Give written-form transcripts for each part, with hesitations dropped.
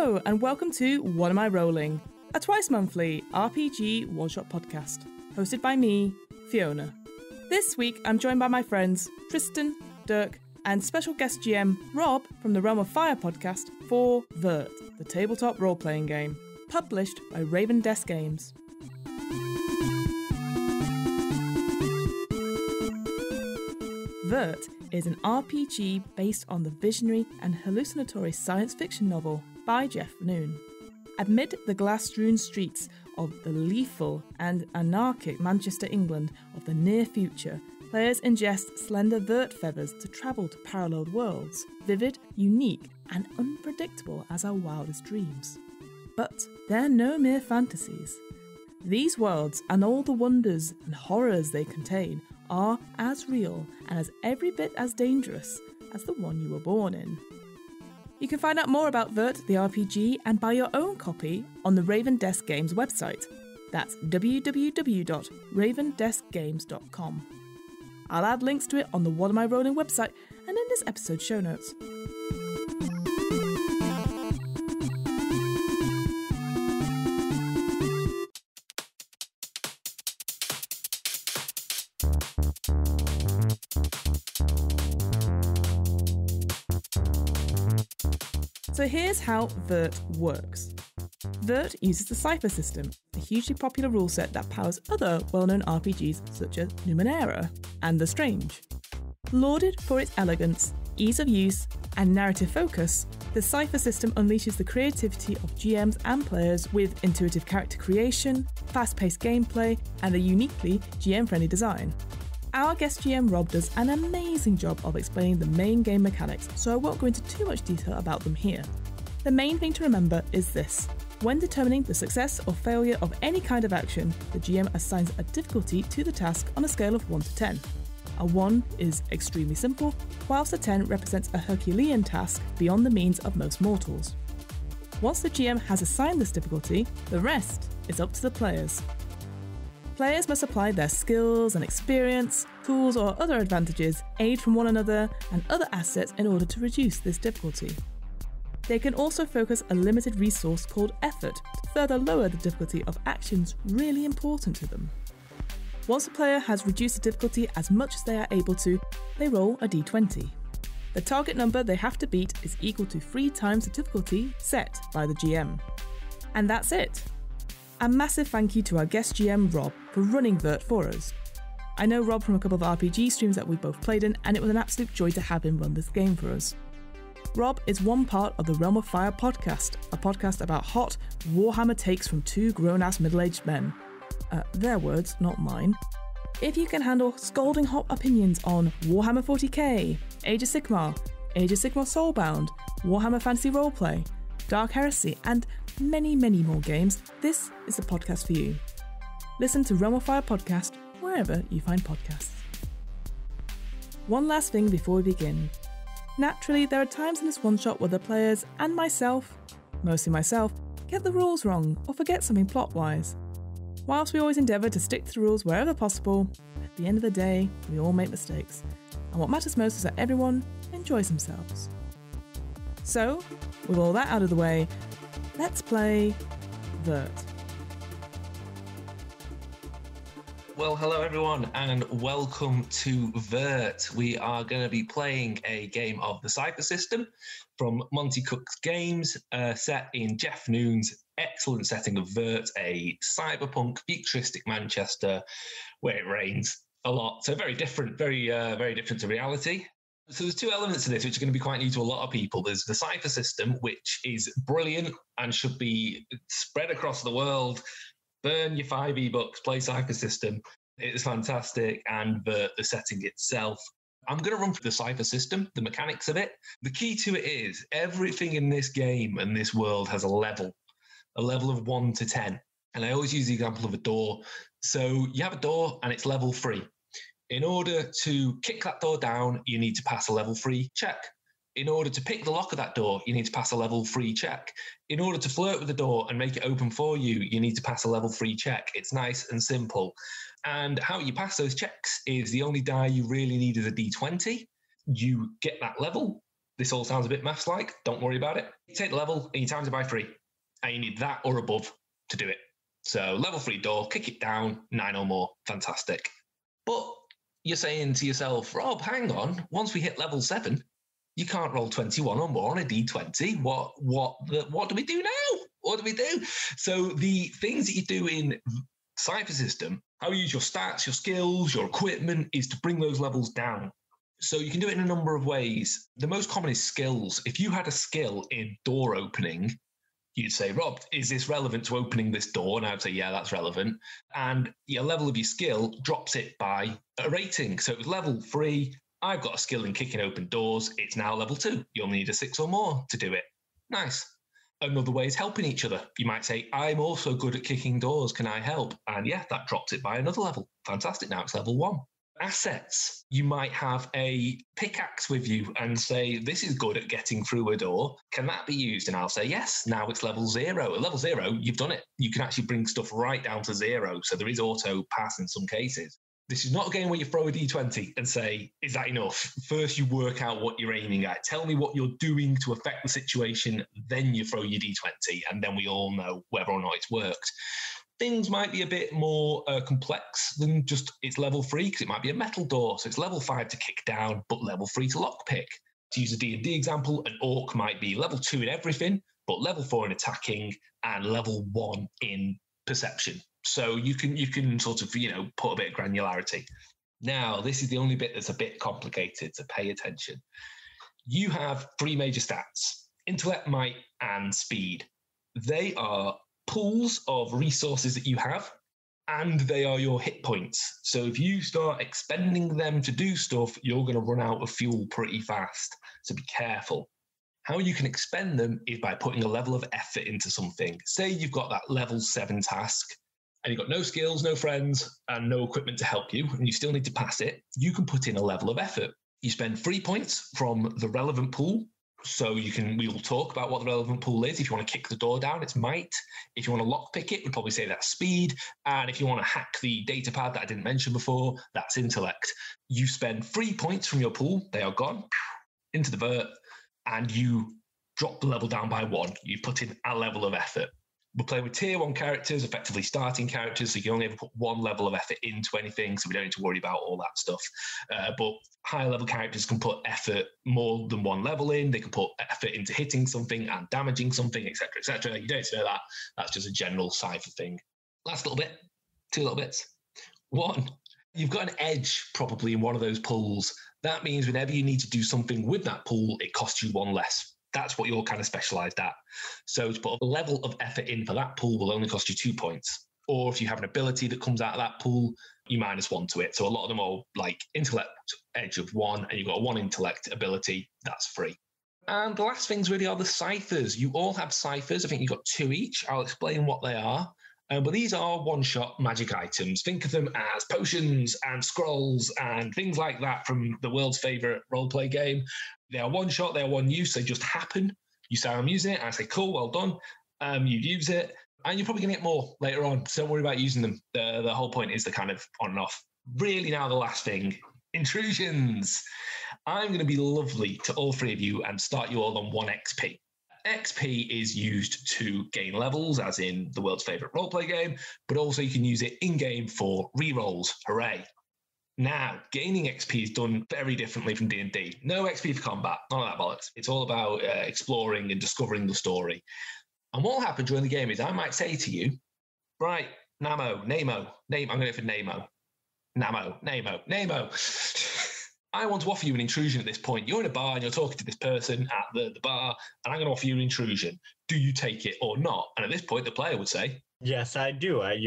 Hello, and welcome to What Am I Rolling? A twice-monthly RPG one-shot podcast, hosted by me, Fiona. This week, I'm joined by my friends Tristen, Dirk, and special guest GM Rob from the Realm of Fire podcast for Vurt, the Tabletop Roleplaying Game, published by Raven Desk Games. Vurt is an RPG based on the visionary and hallucinatory science fiction novel by Jeff Noon. Amid the glass-strewn streets of the lethal and anarchic Manchester, England of the near future, players ingest slender Vurt feathers to travel to parallel worlds, vivid, unique, and unpredictable as our wildest dreams. But they're no mere fantasies. These worlds and all the wonders and horrors they contain are as real and as every bit as dangerous as the one you were born in. You can find out more about Vurt the RPG and buy your own copy on the Raven Desk Games website. That's www.ravendeskgames.com. I'll add links to it on the What Am I Rolling website and in this episode's show notes. So here's how Vurt works. Vurt uses the Cypher system, a hugely popular rule set that powers other well-known RPGs such as Numenera and The Strange. Lauded for its elegance, ease of use, and narrative focus, the Cypher system unleashes the creativity of GMs and players with intuitive character creation, fast-paced gameplay, and a uniquely GM-friendly design. Our guest GM Rob does an amazing job of explaining the main game mechanics, so I won't go into too much detail about them here. The main thing to remember is this. When determining the success or failure of any kind of action, the GM assigns a difficulty to the task on a scale of 1 to 10. A 1 is extremely simple, whilst a 10 represents a Herculean task beyond the means of most mortals. Once the GM has assigned this difficulty, the rest is up to the players. Players must apply their skills and experience, tools or other advantages, aid from one another and other assets in order to reduce this difficulty. They can also focus a limited resource called effort to further lower the difficulty of actions really important to them. Once a player has reduced the difficulty as much as they are able to, they roll a d20. The target number they have to beat is equal to 3 times the difficulty set by the GM. And that's it. A massive thank you to our guest GM Rob for running Vurt for us. I know Rob from a couple of RPG streams that we both played in, and it was an absolute joy to have him run this game for us. Rob is one part of the Realm of Fire podcast, a podcast about hot Warhammer takes from 2 grown-ass middle-aged men. Their words, not mine. If you can handle scalding hot opinions on Warhammer 40k, Age of Sigmar Soulbound, Warhammer Fantasy Roleplay, Dark Heresy, and many, many more games, this is the podcast for you. Listen to Realm of Fire podcast wherever you find podcasts. One last thing before we begin. Naturally, there are times in this one-shot where the players and myself, mostly myself, get the rules wrong or forget something plot-wise. Whilst we always endeavour to stick to the rules wherever possible, at the end of the day, we all make mistakes. And what matters most is that everyone enjoys themselves. So, with all that out of the way, let's play Vurt. Well, hello everyone, and welcome to Vurt. We are going to be playing a game of the Cypher system from Monty Cook's Games, set in Jeff Noon's excellent setting of Vurt, a cyberpunk, futuristic Manchester where it rains a lot. So very different, very different to reality. So there's 2 elements to this which are going to be quite new to a lot of people. There's the Cypher system, which is brilliant and should be spread across the world. Burn your 5 ebooks, play Cypher system. It's fantastic. And the setting itself. I'm going to run through the Cypher system, the mechanics of it. The key to it is everything in this game and this world has a level of 1 to 10. And I always use the example of a door. So you have a door and it's level 3. In order to kick that door down, you need to pass a level 3 check. In order to pick the lock of that door, you need to pass a level 3 check. In order to flirt with the door and make it open for you, you need to pass a level 3 check. It's nice and simple. And how you pass those checks is the only die you really need is a d20. You get that level, This all sounds a bit maths-like. Don't worry about it. You take the level and you times it by 3. And you need that or above to do it. So level 3 door, kick it down, 9 or more. Fantastic. But you're saying to yourself, Rob, hang on. Once we hit level 7, you can't roll 21 or more on a D20. What do we do now? What do we do? So the things that you do in Cypher System, how you use your stats, your skills, your equipment, is to bring those levels down. So you can do it in a number of ways. The most common is skills. If you had a skill in door opening, you'd say, Rob, is this relevant to opening this door? And I'd say, yeah, that's relevant. And your level of your skill drops it by a rating. So it was level 3. I've got a skill in kicking open doors. It's now level 2. You only need a 6 or more to do it. Nice. Another way is helping each other. You might say, I'm also good at kicking doors. Can I help? And yeah, that drops it by another level. Fantastic. Now it's level 1. Assets. You might have a pickaxe with you and say, this is good at getting through a door. Can that be used? And I'll say, yes. Now it's level 0. At level 0, you've done it. You can actually bring stuff right down to 0. So there is auto pass in some cases. This is not a game where you throw a D20 and say, is that enough? First, you work out what you're aiming at. Tell me what you're doing to affect the situation. Then you throw your D20, and then we all know whether or not it's worked. Things might be a bit more complex than just it's level 3, because it might be a metal door. So it's level 5 to kick down, but level 3 to lockpick. To use a D&D example, an orc might be level 2 in everything, but level 4 in attacking and level 1 in perception. So you can sort of, put a bit of granularity. Now, this is the only bit that's a bit complicated, so pay attention. You have 3 major stats: intellect, might, and speed. They are pools of resources that you have, and they are your hit points. So if you start expending them to do stuff, you're going to run out of fuel pretty fast. So be careful. How you can expend them is by putting a level of effort into something. Say you've got that level 7 task, and you've got no skills, no friends, and no equipment to help you, and you still need to pass it. You can put in a level of effort. You spend 3 points from the relevant pool. So we will talk about what the relevant pool is. If you want to kick the door down, it's might. If you want to lockpick it, we'd probably say that's speed. And if you want to hack the data pad that I didn't mention before, that's intellect. You spend 3 points from your pool. They are gone into the Vurt, and you drop the level down by 1. You put in a level of effort. We're playing with tier 1 characters, effectively starting characters, so you can only ever put 1 level of effort into anything, so we don't need to worry about all that stuff. But higher level characters can put effort more than 1 level in. They can put effort into hitting something and damaging something, etc., etc. You don't need to know that. That's just a general Cypher thing. Last little bit, 2 little bits. 1, you've got an edge probably in one of those pools. That means whenever you need to do something with that pool, it costs you 1 less. That's what you're kind of specialised at. So to put a level of effort in for that pool will only cost you 2 points. Or if you have an ability that comes out of that pool, you -1 to it. So a lot of them are like intellect edge of 1, and you've got a 1 intellect ability, that's free. And the last things really are the ciphers. You all have ciphers. I think you've got 2 each. I'll explain what they are. But these are one-shot magic items. Think of them as potions and scrolls and things like that from the world's favourite roleplay game. They are one-shot, they are one use, they just happen. You say, I'm using it, and I say, cool, well done. You use it, and you're probably going to get more later on, so don't worry about using them. The whole point is the kind of on and off. Really now the last thing, intrusions. I'm going to be lovely to all 3 of you and start you all on 1 XP. XP is used to gain levels, as in the world's favourite roleplay game, but also you can use it in-game for rerolls. Hooray. Now, gaining XP is done very differently from D&D. No XP for combat, none of that bollocks. It's all about exploring and discovering the story. And what will happen during the game is I might say to you, right, Namo, I'm going to go for Namo. I want to offer you an intrusion at this point. You're in a bar and you're talking to this person at the bar, and I'm going to offer you an intrusion. Do you take it or not? And at this point, the player would say, yes, I do. I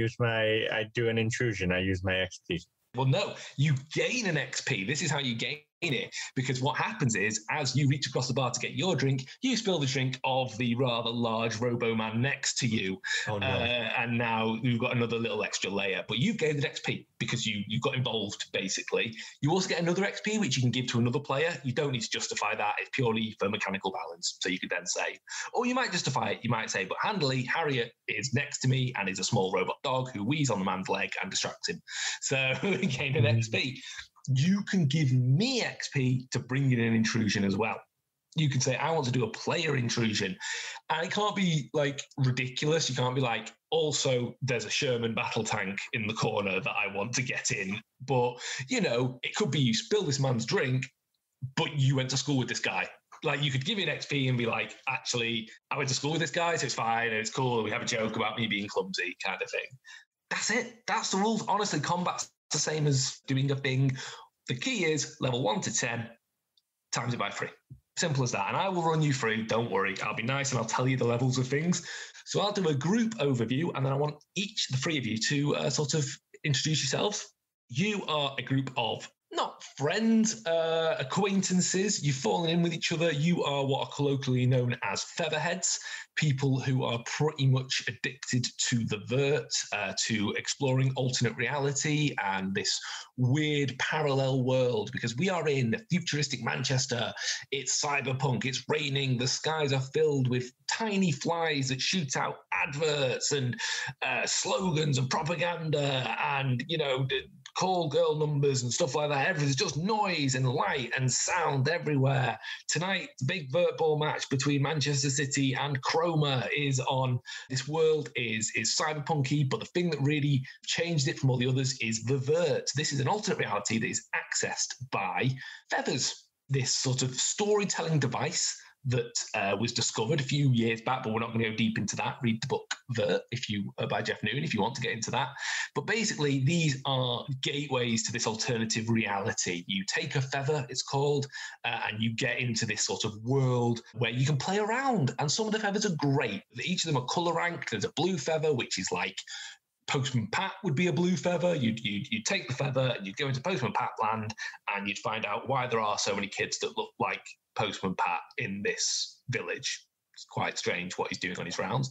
do an intrusion. I use my XP. Well, no, you gain an XP. This is how you gain it, because what happens is, as you reach across the bar to get your drink, you spill the drink of the rather large robo-man next to you. Oh, no. And now you've got another little extra layer. But you've gained an XP because you got involved, basically. You also get another XP, which you can give to another player. You don't need to justify that. It's purely for mechanical balance. So you could then say, or you might justify it. You might say, but handily, Harriet is next to me and is a small robot dog who wheezes on the man's leg and distracts him. So we gain an XP. You can give me XP to bring in an intrusion as well. You can say, I want to do a player intrusion. And it can't be like ridiculous. You can't be like, also, there's a Sherman battle tank in the corner that I want to get in. But, you know, it could be you spill this man's drink, but you went to school with this guy. Like, you could give me an XP and be like, actually, I went to school with this guy, so it's fine, and it's cool. We have a joke about me being clumsy, kind of thing. That's it. That's the rules. Honestly, combat's the same as doing a thing. The key is level 1 to 10, times it by 3. Simple as that. And I will run you through. Don't worry. I'll be nice and I'll tell you the levels of things. So I'll do a group overview, and then I want the three of you to sort of introduce yourselves. You are a group of not friends, acquaintances. You've fallen in with each other. You are what are colloquially known as featherheads, people who are pretty much addicted to the Vurt, to exploring alternate reality and this weird parallel world, because we are in futuristic Manchester. It's cyberpunk. It's raining. The skies are filled with tiny flies that shoot out adverts and slogans and propaganda and, you know, call girl numbers and stuff like that. Everything's just noise and light and sound everywhere. Tonight, the big Vurt ball match between Manchester City and Chroma is on. This world is cyberpunky, but the thing that really changed it from all the others is the Vurt. This is an alternate reality that is accessed by feathers, this sort of storytelling device that was discovered a few years back, but we're not going to go deep into that. Read the book Vurt by Jeff Noon if you want to get into that. But basically, these are gateways to this alternative reality. You take a feather, it's called, and you get into this sort of world where you can play around. And some of the feathers are great. Each of them are colour ranked. There's a blue feather, which is like Postman Pat would be a blue feather. You'd take the feather and you'd go into Postman Pat land, and you'd find out why there are so many kids that look like Postman Pat in this village. It's quite strange what he's doing on his rounds.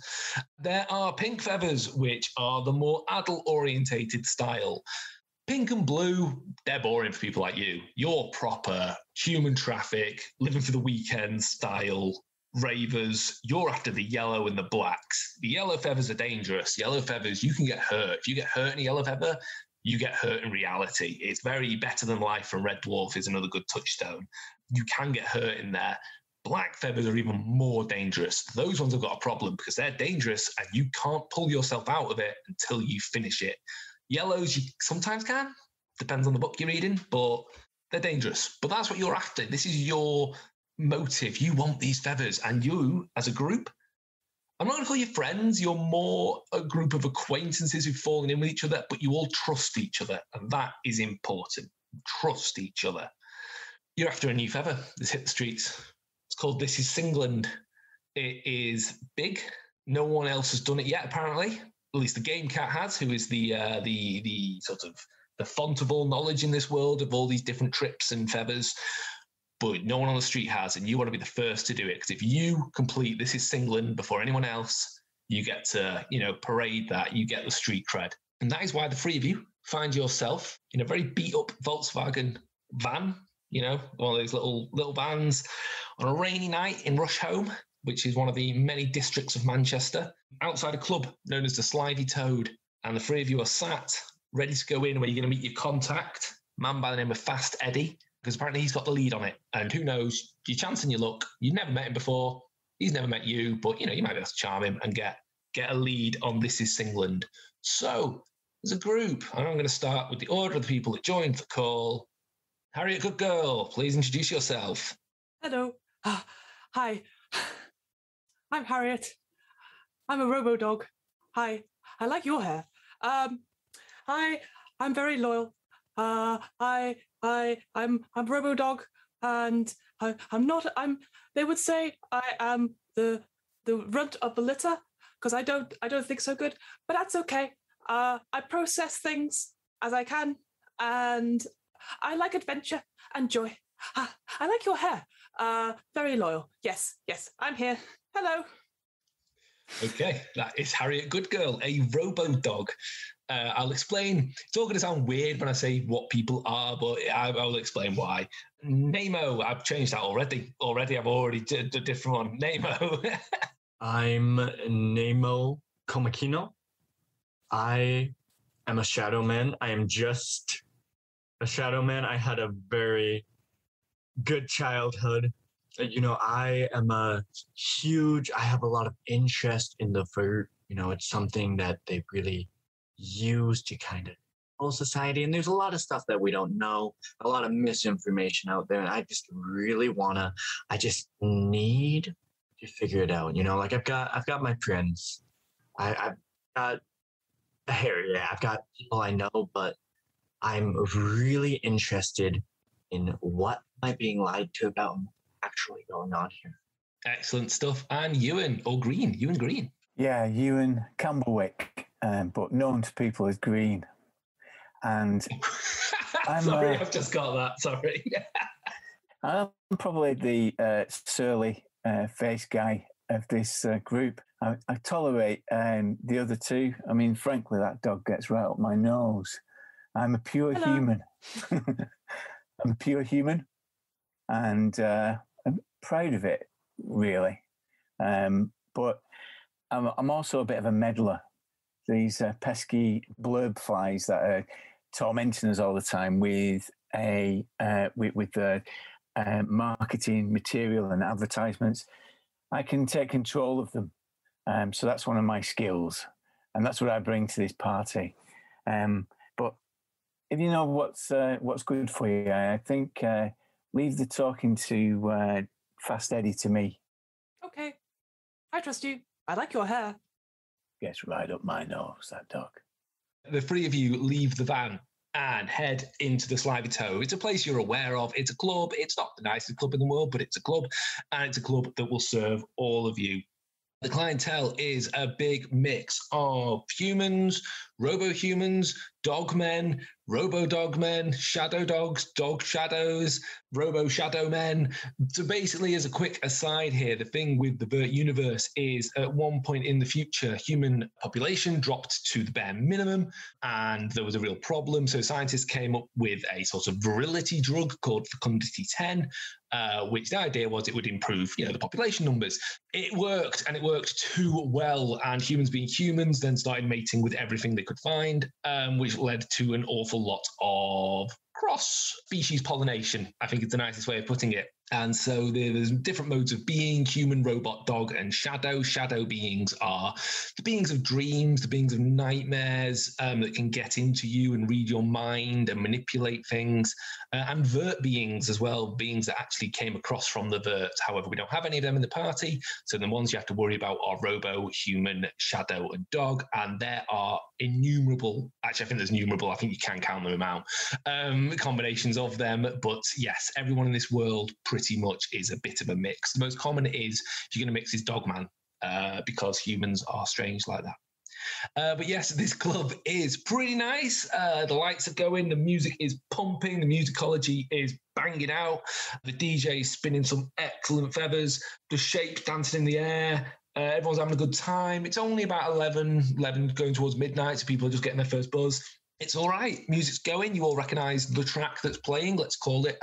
There are pink feathers, which are the more adult-orientated style. Pink and blue, they're boring for people like you. You're proper human traffic, living for the weekend style ravers. You're after the yellow and the blacks. The yellow feathers are dangerous. Yellow feathers, you can get hurt. If you get hurt in a yellow feather, you get hurt in reality. It's very better than life, and Red Dwarf is another good touchstone. You can get hurt in there. Black feathers are even more dangerous. Those ones have got a problem because they're dangerous and you can't pull yourself out of it until you finish it. Yellows, you sometimes can. Depends on the book you're reading, but they're dangerous. But that's what you're after. This is your motive. You want these feathers, and you, as a group, I'm not going to call you friends. You're more a group of acquaintances who've fallen in with each other, but you all trust each other, and that is important. Trust each other. You're after a new feather that's hit the streets. It's called This Is Singland. It is big. No one else has done it yet, apparently. At least the Game Cat has, who is the sort of the font of all knowledge in this world of all these different trips and feathers. But no one on the street has, and you want to be the first to do it, because if you complete This Is Singland before anyone else, you get to, you know, parade that, you get the street cred. And that is why the three of you find yourself in a very beat-up Volkswagen van, you know, one of those little vans, on a rainy night in Rusholme, which is one of the many districts of Manchester, outside a club known as the Slithy Toad. And the three of you are sat, ready to go in, where you're going to meet your contact, a man by the name of Fast Eddie, because apparently he's got the lead on it. And who knows, you're chancing your luck. You've never met him before. He's never met you, but, you know, you might be able to charm him and get a lead on This Is Singland. So, as a group, I'm going to start with the order of the people that joined the call. Harriet Good Girl, please introduce yourself. Hello. Hi. I'm Harriet. I'm a robo-dog. Hi. I like your hair. Hi. I'm very loyal. I'm robo-dog, and they would say I am the runt of the litter, because I don't think so good, but that's okay. I process things as I can, and I like adventure and joy. I like your hair. Very loyal. Yes, I'm here. Hello. Okay, that is Harriet Good Girl, a robo-dog. I'll explain. It's all going to sound weird when I say what people are, but I'll explain why. Nemo, I've changed that already. I've already did a different one. Nemo. I'm Nemo Komakino. I am a shadow man. I am just a shadow man. I had a very good childhood. I am I have a lot of interest in the Vurt. It's something that they really use to kind of whole society. And there's a lot of stuff that we don't know, a lot of misinformation out there. And I just really I just need to figure it out. Like I've got my friends. I've got Harry, yeah, I've got people I know, but I'm really interested in what am I being lied to about actually going on here. Excellent stuff. And Ewan Green. Yeah, Ewan Campbellwick, but known to people as Green. And sorry, I've just got that. Sorry. I'm probably the surly face guy of this group. I tolerate the other two. I mean, frankly, that dog gets right up my nose. I'm a pure human. I'm a pure human, and I'm proud of it, really. But I'm also a bit of a meddler. These pesky blurb flies that are tormenting us all the time with marketing material and advertisements. I can take control of them. So that's one of my skills, and that's what I bring to this party. But if you know what's good for you, I think leave the talking to Fast Eddie to me. Okay, I trust you. I like your hair. Gets right up my nose, that dog. The three of you leave the van and head into the Slivy Toe. It's a place you're aware of. It's a club. It's not the nicest club in the world, but it's a club, and it's a club that will serve all of you. The clientele is a big mix of humans, robo-humans, dogmen, robo-dogmen, shadow dogs, dog shadows, robo-shadow men. So basically, as a quick aside here, the thing with the Vurt universe is at one point in the future, human population dropped to the bare minimum, and there was a real problem. So scientists came up with a sort of virility drug called Fecundity 10, which the idea was it would improve, the population numbers. It worked, and it worked too well. And humans being humans then started mating with everything they could find, which led to an awful lot of cross-species pollination, I think is the nicest way of putting it. And so there's different modes of being: human, robot, dog, and shadow. Shadow beings are the beings of dreams, the beings of nightmares that can get into you and read your mind and manipulate things. And Vurt beings as well, beings that actually came across from the Vurt. However, we don't have any of them in the party. So the ones you have to worry about are robo, human, shadow, and dog. And there are innumerable, actually I think there's innumerable, I think you can count them out, combinations of them. But yes, everyone in this world pretty much is a bit of a mix. The most common is if you're going to mix is Dogman, because humans are strange like that. But yes, this club is pretty nice. The lights are going, the music is pumping, the musicology is banging out, the DJ is spinning some excellent feathers, the shapes dancing in the air. Everyone's having a good time. It's only about 11 going towards midnight, so people are just getting their first buzz. It's all right. Music's going. You all recognise the track that's playing. Let's call it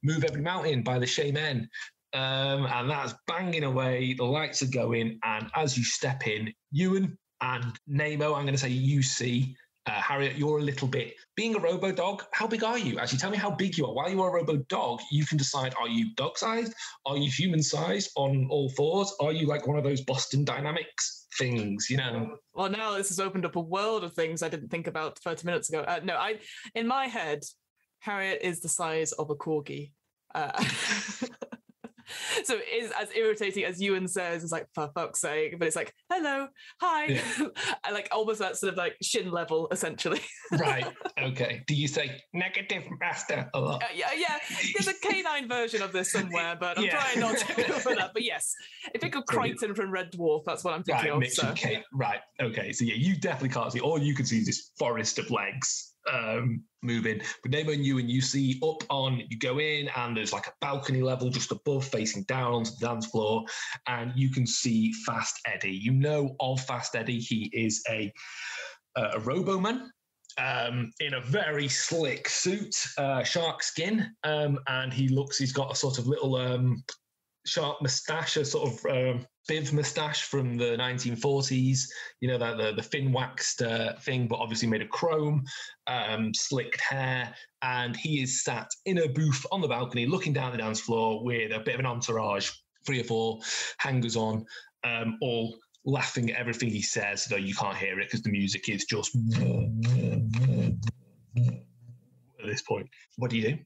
Move Every Mountain by the Shamen. And that's banging away. The lights are going. And as you step in, Ewan and Nemo, I'm going to say you see, Harriet, you're a little bit, being a robo-dog, how big are you? Actually, tell me how big you are. While you are a robo-dog, you can decide, are you dog-sized? Are you human-sized on all fours? Are you like one of those Boston Dynamics things, Well, now this has opened up a world of things I didn't think about 30 minutes ago. In my head, Harriet is the size of a corgi. So it is as irritating as Ewan says. It's like, for fuck's sake, but it's like, hello, hi. Yeah. I like almost that sort of like shin level, essentially. Right. Okay. Do you say negative master a lot? Yeah. There's a canine version of this somewhere, but I'm trying not to go for that. But yes, if think of Crichton from Red Dwarf, that's what I'm thinking of. So. Right. Okay. So yeah, you definitely can't see. All you can see is this forest of legs moving. But Nemo and you see up on, you go in and there's like a balcony level just above facing down onto the dance floor, and you can see Fast Eddie. You know of Fast Eddie. He is a roboman in a very slick suit, shark skin, and he's got a sort of little sharp moustache, a sort of biv moustache from the 1940s, you know, the fin waxed thing, but obviously made of chrome, slicked hair. And he is sat in a booth on the balcony looking down the dance floor with a bit of an entourage, 3 or 4 hangers on, all laughing at everything he says, though you can't hear it because the music is just at this point. What do you do?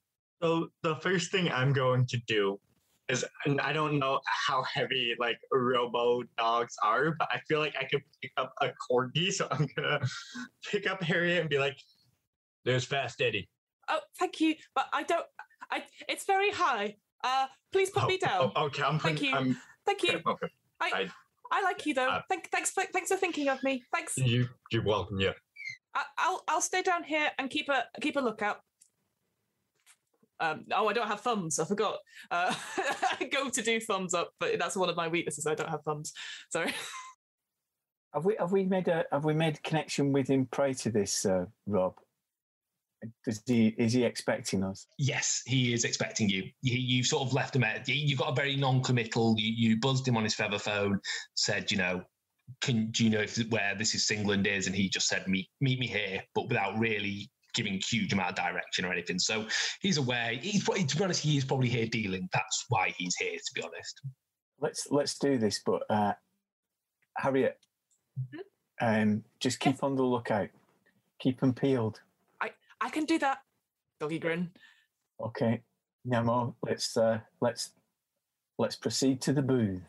So the first thing I'm going to do is, and I don't know how heavy like robo dogs are, but I feel like I could pick up a corgi, so I'm gonna pick up Harriet and be like, "There's Fast Eddie." Oh, thank you, but it's very high. Please put me down. Okay, thank you. Thank you. Okay. I like you though. Thanks for thinking of me. Thanks. You're welcome. Yeah. I'll stay down here and keep a lookout. I don't have thumbs. I forgot. I go to do thumbs up, but that's one of my weaknesses. I don't have thumbs. Sorry. Have we made a connection with him prior to this, Rob? Is he expecting us? Yes, he is expecting you. You sort of left him at. You got a very non-committal. You buzzed him on his feather phone, said, you know, do you know where this is England is? And he just said, meet me here, but without really giving a huge amount of direction or anything. So he's aware. To be honest, he is probably here dealing. That's why he's here, to be honest. Let's do this, but Harriet, just keep on the lookout. Keep them peeled. I can do that. Doggy grin. Okay, Nemo, let's proceed to the booth,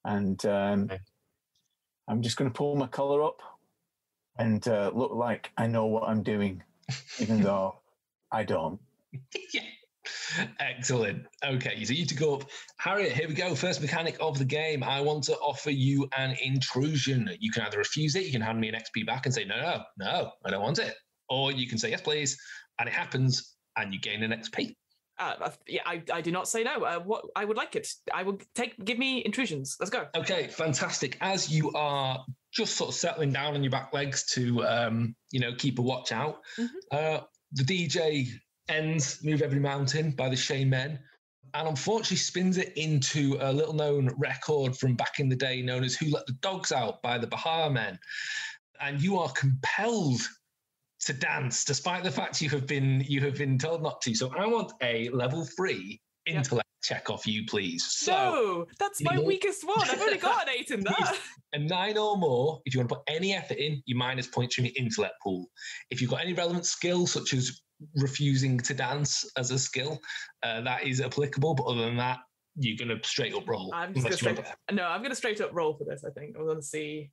and I'm just going to pull my collar up and look like I know what I'm doing, even though I don't. Yeah. Excellent. Okay, so you to go up. Harriet, here we go. First mechanic of the game. I want to offer you an intrusion. You can either refuse it, you can hand me an XP back and say, no, I don't want it. Or you can say, yes, please, and it happens, and you gain an XP. I do not say no. What I would like it. I will give me intrusions. Let's go. Okay, fantastic. As you are just sort of settling down on your back legs to, keep a watch out, the DJ ends Move Every Mountain by the Shea Men, and unfortunately spins it into a little-known record from back in the day known as Who Let the Dogs Out by the Bahar Men. And you are compelled to dance, despite the fact you have been told not to. So I want a level 3 intellect check off you, please. So no, that's my weakest one. I've only got an 8 in that. A 9 or more. If you want to put any effort in, you minus points from your intellect pool. If you've got any relevant skill, such as refusing to dance as a skill, that is applicable. But other than that, you're going to straight up roll. I'm going to straight up roll for this. I think I'm going to see.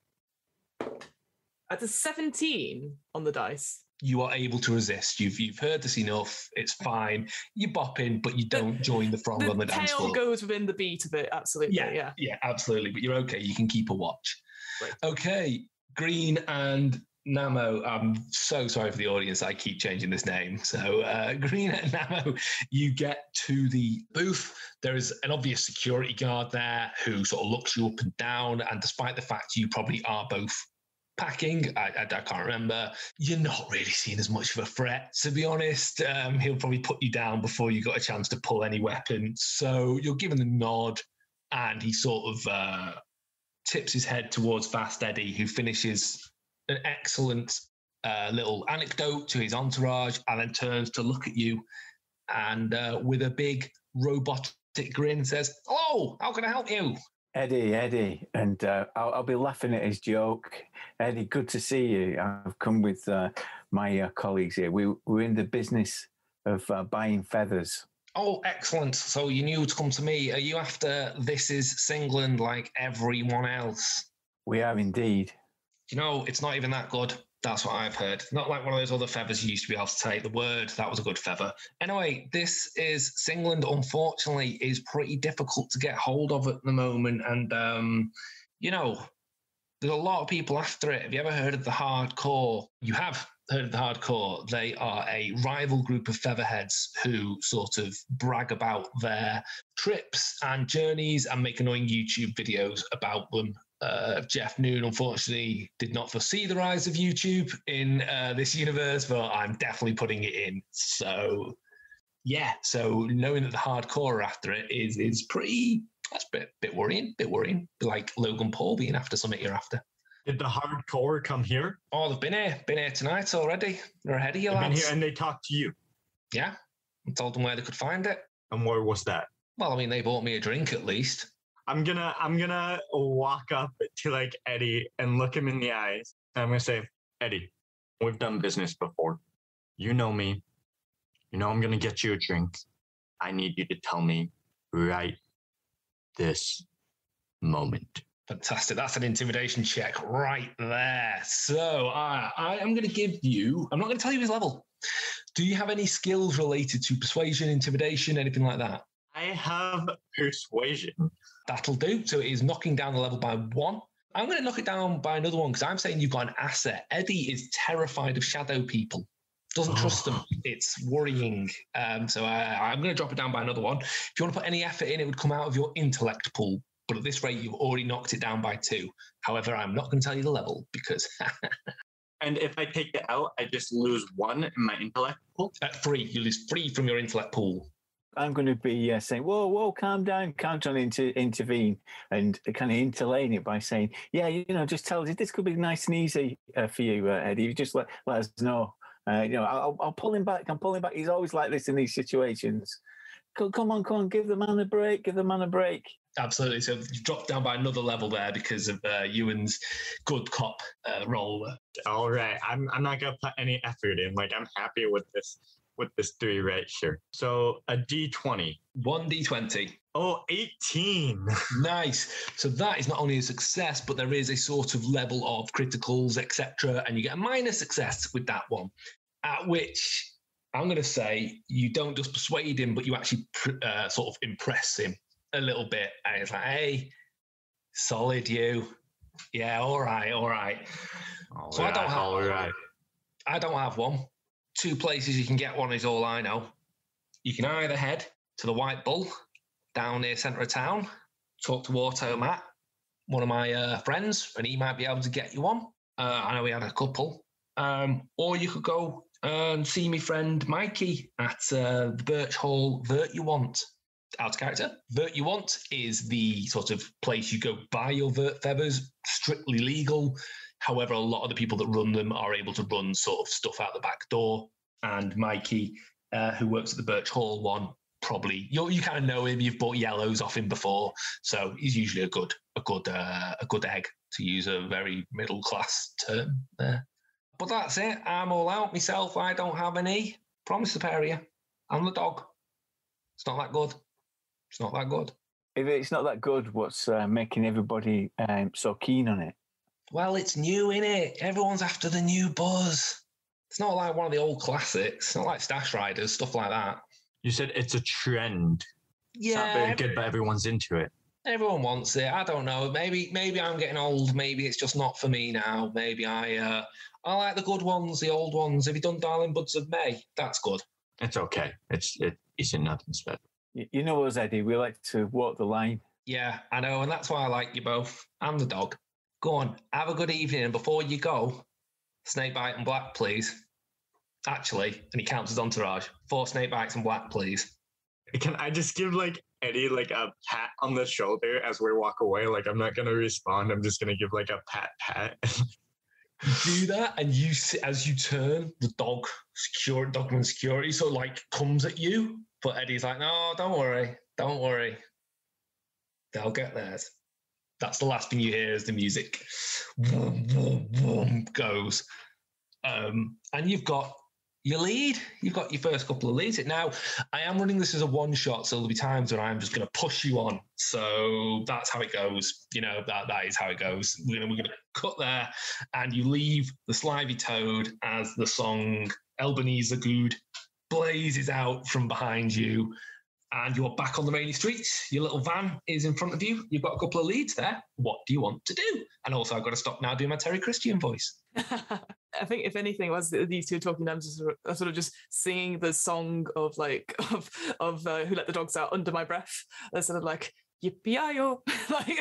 At a 17 on the dice. You are able to resist. You've heard this enough. It's fine. You bop in, but you don't join the throng on the dance floor. The tail goes within the beat of it, absolutely. Yeah, absolutely. But you're okay. You can keep a watch. Right. Okay, Green and Namo. I'm so sorry for the audience. I keep changing this name. So Green and Namo, you get to the booth. There is an obvious security guard there who sort of looks you up and down. And despite the fact you probably are both packing, I can't remember, you're not really seen as much of a threat, to be honest. He'll probably put you down before you got a chance to pull any weapon. So you're given the nod, and he sort of tips his head towards Fast Eddie, who finishes an excellent little anecdote to his entourage, and then turns to look at you, and with a big robotic grin says, "Hello, how can I help you?" Eddie, and I'll be laughing at his joke. Eddie, good to see you. I've come with my colleagues here. We're in the business of buying feathers. Oh, excellent. So you knew to come to me. Are you after This Is Singland like everyone else? We are indeed. You know, it's not even that good. That's what I've heard. Not like one of those other feathers you used to be able to take the word. That was a good feather. Anyway, This Is Singland, unfortunately, is pretty difficult to get hold of at the moment. And, there's a lot of people after it. Have you ever heard of the Hardcore? You have heard of the Hardcore. They are a rival group of featherheads who sort of brag about their trips and journeys and make annoying YouTube videos about them. Jeff Noon, unfortunately, did not foresee the rise of YouTube in this universe, but I'm definitely putting it in. So, yeah. So knowing that the Hardcore are after it is pretty That's a bit worrying, like Logan Paul being after something you're after. Did the hardcore come here? Oh, they've been here tonight already. They're ahead of you, They've lads. been here and they talked to you. Yeah, I told them where they could find it. And where was that? Well, I mean, they bought me a drink at least. I'm gonna walk up to like Eddie and look him in the eyes. And I'm gonna say, Eddie, we've done business before. You know me. You know I'm gonna get you a drink. I need you to tell me right this moment. Fantastic. That's an intimidation check right there. So I am going to give you, I'm not going to tell you his level. Do you have any skills related to persuasion, intimidation, anything like that? I have persuasion. That'll do. So it is knocking down the level by 1. I'm going to knock it down by another 1 because I'm saying you've got an asset. Eddie is terrified of shadow people. Doesn't trust them. It's worrying. So I'm going to drop it down by another 1. If you want to put any effort in, it would come out of your intellect pool. But at this rate, you've already knocked it down by 2. However, I'm not going to tell you the level because... And if I take it out, I just lose 1 in my intellect pool? 3. You lose 3 from your intellect pool. I'm going to be saying, whoa, calm down, can't intervene, and kind of interlane it by saying, yeah, just tell us, this could be nice and easy for you, Eddie. You just let us know. I'll pull him back. I'm pulling back. He's always like this in these situations. Come on, give the man a break. Absolutely. So you dropped down by another level there because of Ewan's good cop role. All right. I'm not going to put any effort in. Like, I'm happy with this 3 right here. So a D20. 1 D20. Oh, 18. Nice. So that is not only a success, but there is a sort of level of criticals, etc. And you get a minor success with that one, at which I'm going to say you don't just persuade him, but you actually sort of impress him a little bit. And it's like, hey, solid you. Yeah, all right. So I don't have one. 2 places you can get one is all I know. You can either head to the White Bull down near centre of town, talk to Auto Matt, one of my friends, and he might be able to get you one. I know we had a couple. Or you could go and see my friend Mikey at the Birch Hall Vurt You Want. Out of character. Vurt You Want is the sort of place you go buy your Vurt feathers, strictly legal. However, a lot of the people that run them are able to run sort of stuff out the back door. And Mikey, who works at the Birch Hall one, probably you kind of know him. You've bought yellows off him before, so he's usually a good egg, to use a very middle class term there. But that's it. I'm all out myself. I don't have any. Promise the pair of you. I'm the dog. It's not that good. It's not that good. If it's not that good, what's making everybody so keen on it? Well, it's new, innit? Everyone's after the new buzz. It's not like one of the old classics. It's not like Stash Riders, stuff like that. You said it's a trend. Yeah. It's not very good, but everyone's into it. Everyone wants it. I don't know. Maybe I'm getting old. Maybe it's just not for me now. Maybe I like the good ones, the old ones. Have you done Darling Buds of May? That's good. It's okay. It's nothing special. You know us, Eddie. We like to walk the line. Yeah, I know, and that's why I like you both. I'm the dog. Go on, have a good evening, and before you go, snakebite and black, please. Actually, and he counts his entourage. 4 snakebites and black, please. Can I just give Eddie a pat on the shoulder as we walk away? I'm not gonna respond. I'm just gonna give a pat. Do that, and you as you turn, the dogman security sort of comes at you. But Eddie's like, no, don't worry. They'll get theirs. That's the last thing you hear as the music goes. And you've got your lead. You've got your first couple of leads. Now, I am running this as a one-shot, so there'll be times where I'm just going to push you on. So that's how it goes. That is how it goes. We're going to cut there, and you leave the Slivy Toad as the song Ebenezer Good blazes out from behind you, and you're back on the rainy streets. Your little van is in front of you. You've got a couple of leads there. What do you want to do? And also, I've got to stop now doing my Terry Christian voice. I think if anything, was these two talking, I'm sort of just singing the song of Who Let the Dogs Out under my breath. That's sort of like yippee-yi-yo,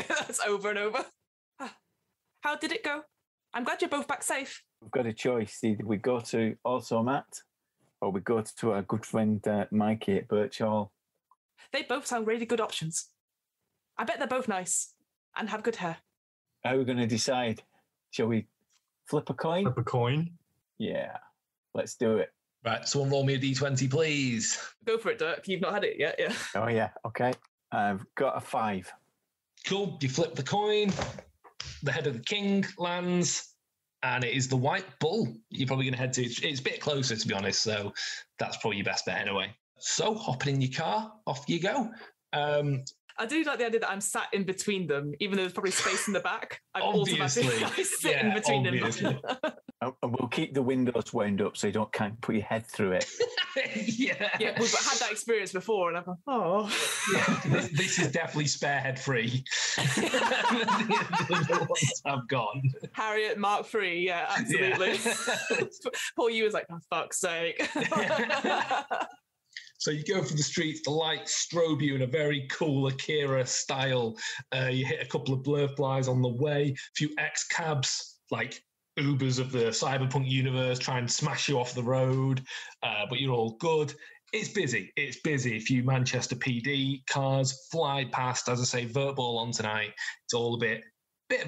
that's over and over. How did it go? I'm glad you're both back safe. We've got a choice. Either we go to Also Matt, or we go to our good friend Mikey at Birch Hall. They both sound really good options. I bet they're both nice and have good hair. How are we going to decide? Shall we flip a coin? Flip a coin? Yeah, let's do it. Right, someone roll me a d20, please. Go for it, Dirk. You've not had it yet, yeah. Oh, yeah, okay. I've got a 5. Cool. You flip the coin. The head of the king lands, and it is the white bull you're probably going to head to. It's a bit closer, to be honest, so that's probably your best bet anyway. So, hopping in your car, off you go. I do like the idea that I'm sat in between them, even though there's probably space in the back. I'm Obviously. automatically sit in between them. And we'll keep the windows wound up so you can't put your head through it. Yeah. Yeah, we've had that experience before, and I'm like, oh. Yeah, this is definitely spare head free. The ones I've gone. Harriet Mark III, yeah, absolutely. Yeah. Poor you was like, oh, fuck's sake. So you go through the streets, the lights strobe you in a very cool Akira style. You hit a couple of blurflies on the way, a few ex-cabs, like Ubers of the cyberpunk universe, try and smash you off the road, but you're all good. It's busy. It's busy. A few Manchester PD cars fly past. As I say, Vurt ball on tonight. It's all a bit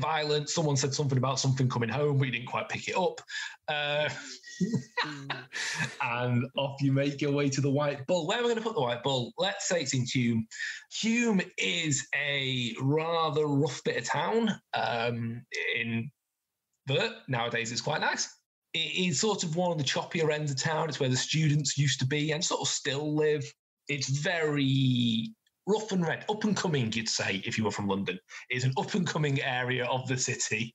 violent. Someone said something about something coming home, but you didn't quite pick it up. And off you make your way to the White Bull. Where are we going to put the White Bull? Let's say it's in Hume. Hume is a rather rough bit of town in Vurt. Nowadays it's quite nice. It is sort of one of the choppier ends of town. It's where the students used to be and sort of still live. It's very rough and red, up and coming, you'd say, if you were from London. It's an up and coming area of the city.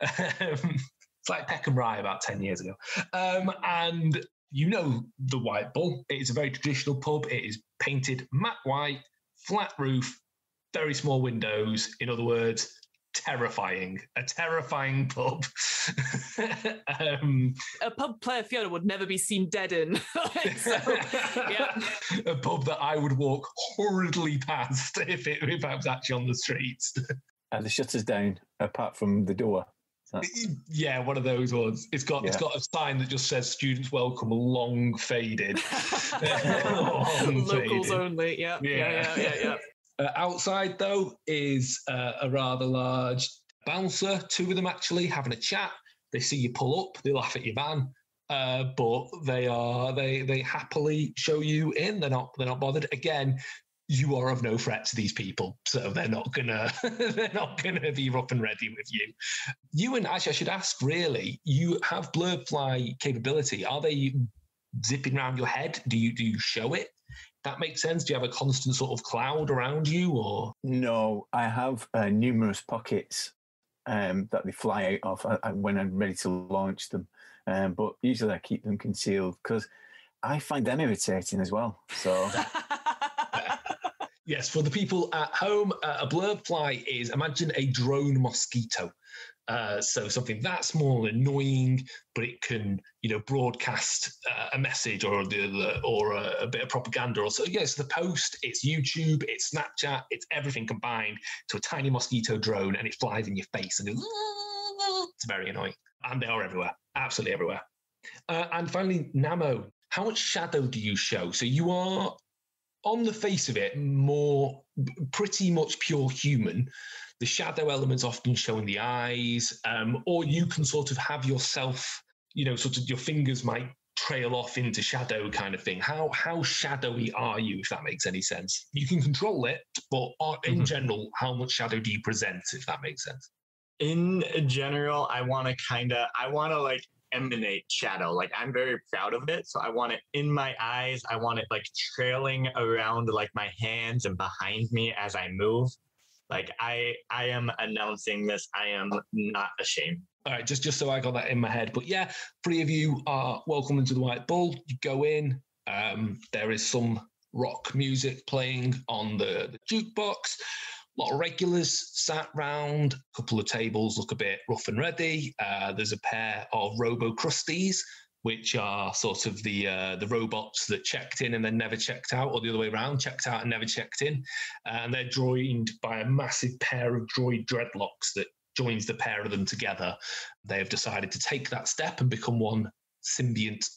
It's like Peckham Rye about 10 years ago. And you know the White Bull. It is a very traditional pub. It is painted matte white, flat roof, very small windows. In other words, terrifying. A terrifying pub. A pub player Fiona would never be seen dead in. So, yeah. A pub that I would walk horridly past if I was actually on the streets. The shutters down, apart from the door. Yeah, one of those ones. It's got a sign that just says "Students Welcome," long faded. Locals only. Yeah. Outside though is a rather large bouncer. 2 of them actually having a chat. They see you pull up. They laugh at your van, but they happily show you in. They're not bothered. Again, you are of no threat to these people, so they're not gonna be rough and ready with you. You and actually, I should ask, really, you have blurred fly capability. Are they zipping around your head? Do you show it? That makes sense. Do you have a constant sort of cloud around you, or no? I have numerous pockets that they fly out of when I'm ready to launch them, but usually I keep them concealed because I find them irritating as well. So. Yes, for the people at home, a blurb fly is, imagine a drone mosquito. So something that small, annoying, but it can, broadcast a message or a bit of propaganda. Or so, yes, the post, it's YouTube, it's Snapchat, it's everything combined to a tiny mosquito drone, and it flies in your face and it's very annoying. And they are everywhere, absolutely everywhere. And finally, Namo, how much shadow do you show? So you are, on the face of it, pretty much pure human. The shadow elements often show in the eyes, or you can sort of have yourself, sort of your fingers might trail off into shadow kind of thing. How shadowy are you, if that makes any sense? You can control it, but in general, how much shadow do you present, if that makes sense? In general, I want to like emanate shadow. Like, I'm very proud of it, so I want it in my eyes. I want it like trailing around like my hands and behind me as I move. Like, I am announcing this. I am not ashamed. All right, just so I got that in my head. But yeah, 3 of you are welcome into the White Bull. You go in. There is some rock music playing on the jukebox. A lot of regulars sat round. A couple of tables look a bit rough and ready. There's a pair of Robo-Crusties, which are sort of the robots that checked in and then never checked out, or the other way around, checked out and never checked in. And they're joined by a massive pair of droid dreadlocks that joins the pair of them together. They have decided to take that step and become one symbiont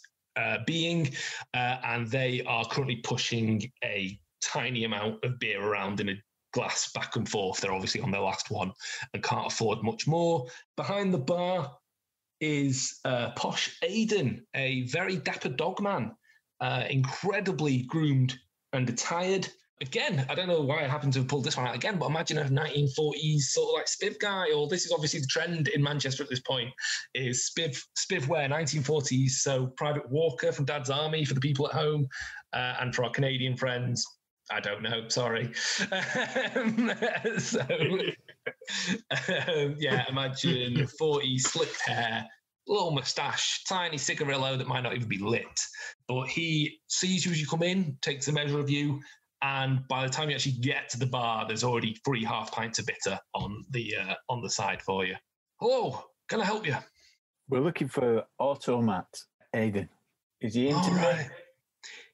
being, and they are currently pushing a tiny amount of beer around in a glass back and forth. They're obviously on their last one and can't afford much more. Behind the bar is posh Aidan, a very dapper dog man, incredibly groomed and attired. Again, I don't know why I happened to have pulled this one out again, but imagine a 1940s sort of like spiv guy, or this is obviously the trend in Manchester at this point, is spiv wear, 1940s. So Private Walker from Dad's Army for the people at home, and for our Canadian friends, I don't know, sorry. Imagine 40s, slicked hair, little moustache, tiny cigarillo that might not even be lit. But he sees you as you come in, takes a measure of you, and by the time you actually get to the bar, there's already 3 half pints of bitter on the side for you. Hello, can I help you? We're looking for Automat Aidan. Is he in today? Right.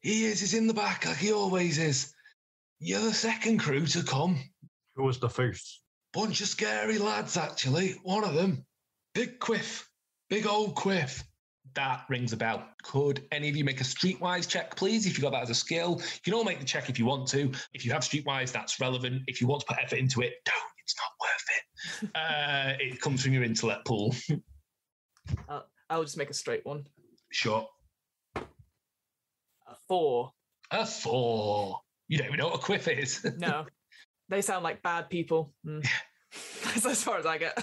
He is. He's in the back like he always is. You're the second crew to come. Who was the first? Bunch of scary lads, actually. One of them, big quiff, big old quiff. That rings a bell. Could any of you make a streetwise check, please, if you got that as a skill? You can all make the check if you want to. If you have streetwise, that's relevant. If you want to put effort into it, don't. It's not worth it. It comes from your intellect pool. I'll just make a straight one. Sure. A 4. A 4. You don't even know what a quiff is. No. They sound like bad people. That's as far as I get.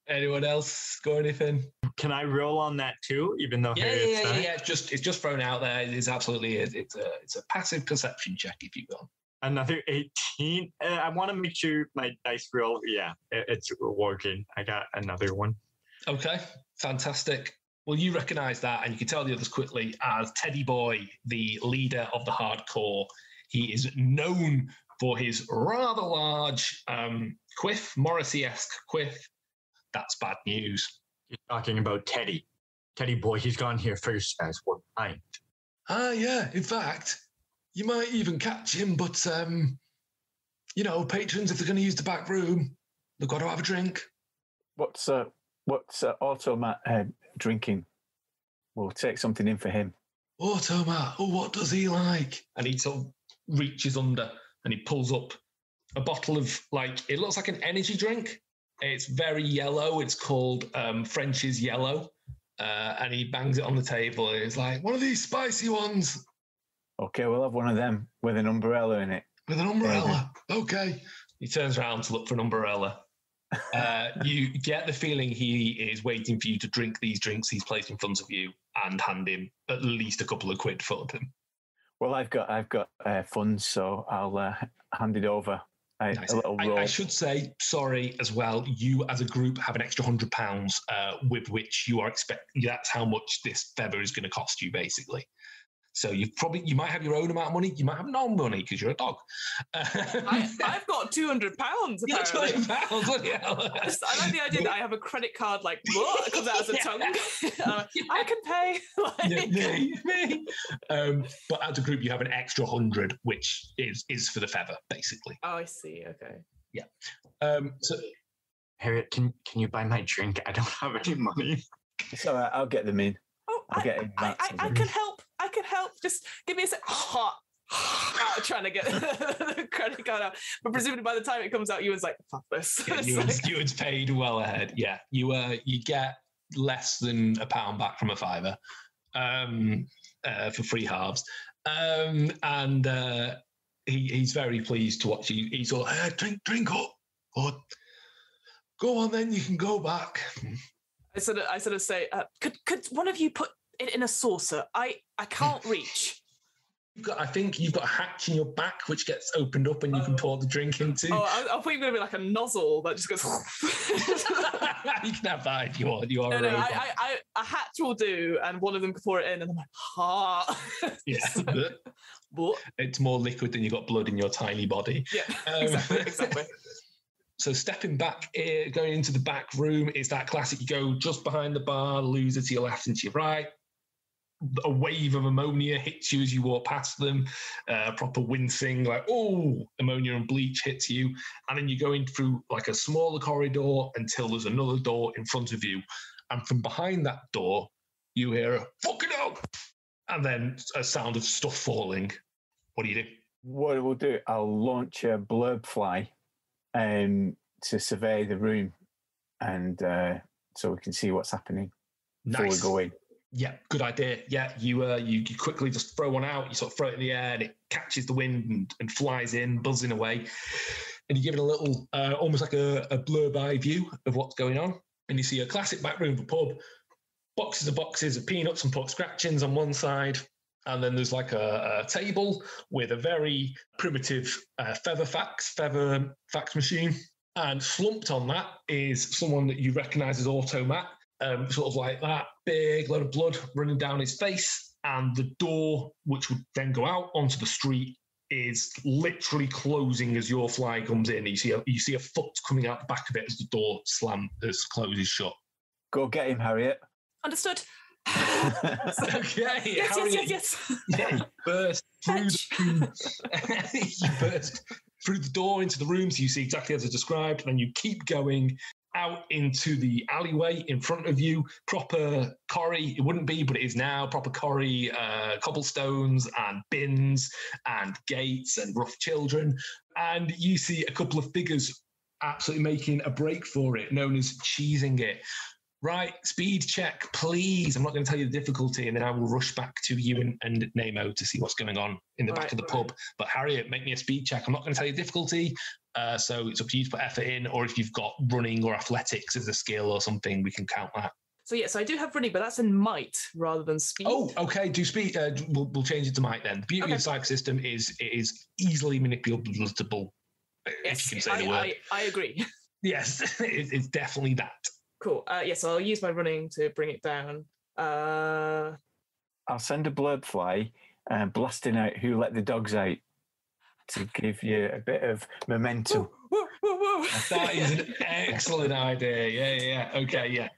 Anyone else score anything? Can I roll on that too, even though Yeah. It's just thrown out there. It's absolutely it's a passive perception check, if you will. Another 18. I want to make sure my dice roll. Yeah, it's working. I got another one. Okay, fantastic. Well, you recognise that, and you can tell the others quickly as Teddy Boy, the leader of the hardcore. He is known for his rather large quiff, Morrissey-esque quiff. That's bad news. You're talking about Teddy. Teddy Boy, he's gone here first as one pint. Ah, yeah. In fact, you might even catch him, but, patrons, if they're going to use the back room, they've got to have a drink. What's Automat drinking? We'll take something in for him. Automat, what does he like? And he sort of reaches under and he pulls up a bottle of, it looks like an energy drink. It's very yellow. It's called French's Yellow. And he bangs it on the table and he's like, one of these spicy ones. Okay, we'll have one of them with an umbrella in it. With an umbrella? Okay. He turns around to look for an umbrella. You get the feeling he is waiting for you to drink these drinks he's placed in front of you and hand him at least a couple of quid for them. Well, I've got funds, so I'll hand it over. Nice. I should say, sorry, as well, you as a group have an extra £100 with which you are expecting. That's how much this feather is going to cost you, basically. So you might have your own amount of money. You might have no money because you're a dog. I've got £200. You got £200. I like the idea that I have a credit card that comes out as a tongue. I can pay. Me. But as a group, you have an extra 100, which is for the feather, basically. Oh, I see. Okay. Yeah. So, Harriet, can you buy my drink? I don't have any money. It's all right. I'll get them in. Oh, I can help. I can help. Just give me a sec. Trying to get the credit card out. But presumably by the time it comes out, Ewan's like, fuck this. Yeah, Ewan's paid well ahead. Yeah. You get less than £1 back from a fiver for free halves. He's very pleased to watch you. He's all, hey, drink up. Or, go on then, you can go back. I sort of say, could one of you put it in a saucer? I can't reach. I think you've got a hatch in your back which gets opened up and you can pour the drink into. Oh, I thought you were going to be like a nozzle that just goes. You can have that if you want. You are no, a hatch will do, and one of them can pour it in, and I'm like, ha. Yeah. It's more liquid than you got blood in your tiny body. Yeah, exactly. So stepping back, going into the back room is that classic, you go just behind the bar, loser to your left and to your right. A wave of ammonia hits you as you walk past them, proper wincing, like, oh, ammonia and bleach hits you. And then you go in through like a smaller corridor until there's another door in front of you. And from behind that door, you hear a fucking up, and then a sound of stuff falling. What do you do? What we'll do, I'll launch a blurb fly to survey the room, and so we can see what's happening before we go in. Yeah, good idea. Yeah, you quickly just throw one out. You sort of throw it in the air, and it catches the wind and flies in, buzzing away. And you give it a little, almost like a blurb eye view of what's going on. And you see a classic back room of a pub, boxes of peanuts and pork scratchings on one side. And then there's like a table with a very primitive feather fax machine. And slumped on that is someone that you recognise as Automat, sort of like that, big load of blood running down his face. And the door, which would then go out onto the street, is literally closing as your fly comes in. You see a foot coming out the back of it as the door closes shut. Go get him, Harriet. Understood. Okay, yes, Harriet, yes. Yeah, you burst through the door into the room, so you see exactly as I described, and then you keep going out into the alleyway in front of you. Proper quarry, it wouldn't be, but it is now proper quarry, cobblestones and bins and gates and rough children. And you see a couple of figures absolutely making a break for it, known as cheesing it. Right, speed check, please. I'm not going to tell you the difficulty, and then I will rush back to you and Nemo to see what's going on in the back of the pub. But Harriet, make me a speed check. I'm not going to tell you the difficulty, so it's up to you to put effort in, or if you've got running or athletics as a skill or something, we can count that. So I do have running, but that's in might rather than speed. Oh, okay. Do speed. We'll change it to might then. The beauty of the psych system is it is easily manipulatable. Yes, if you can say the word. I agree. Yes, it's definitely that. Cool. Yes, I'll use my running to bring it down. I'll send a blurb fly blasting out who let the dogs out to give you a bit of momentum. Woo. That is an excellent idea. Yeah. Okay, yeah.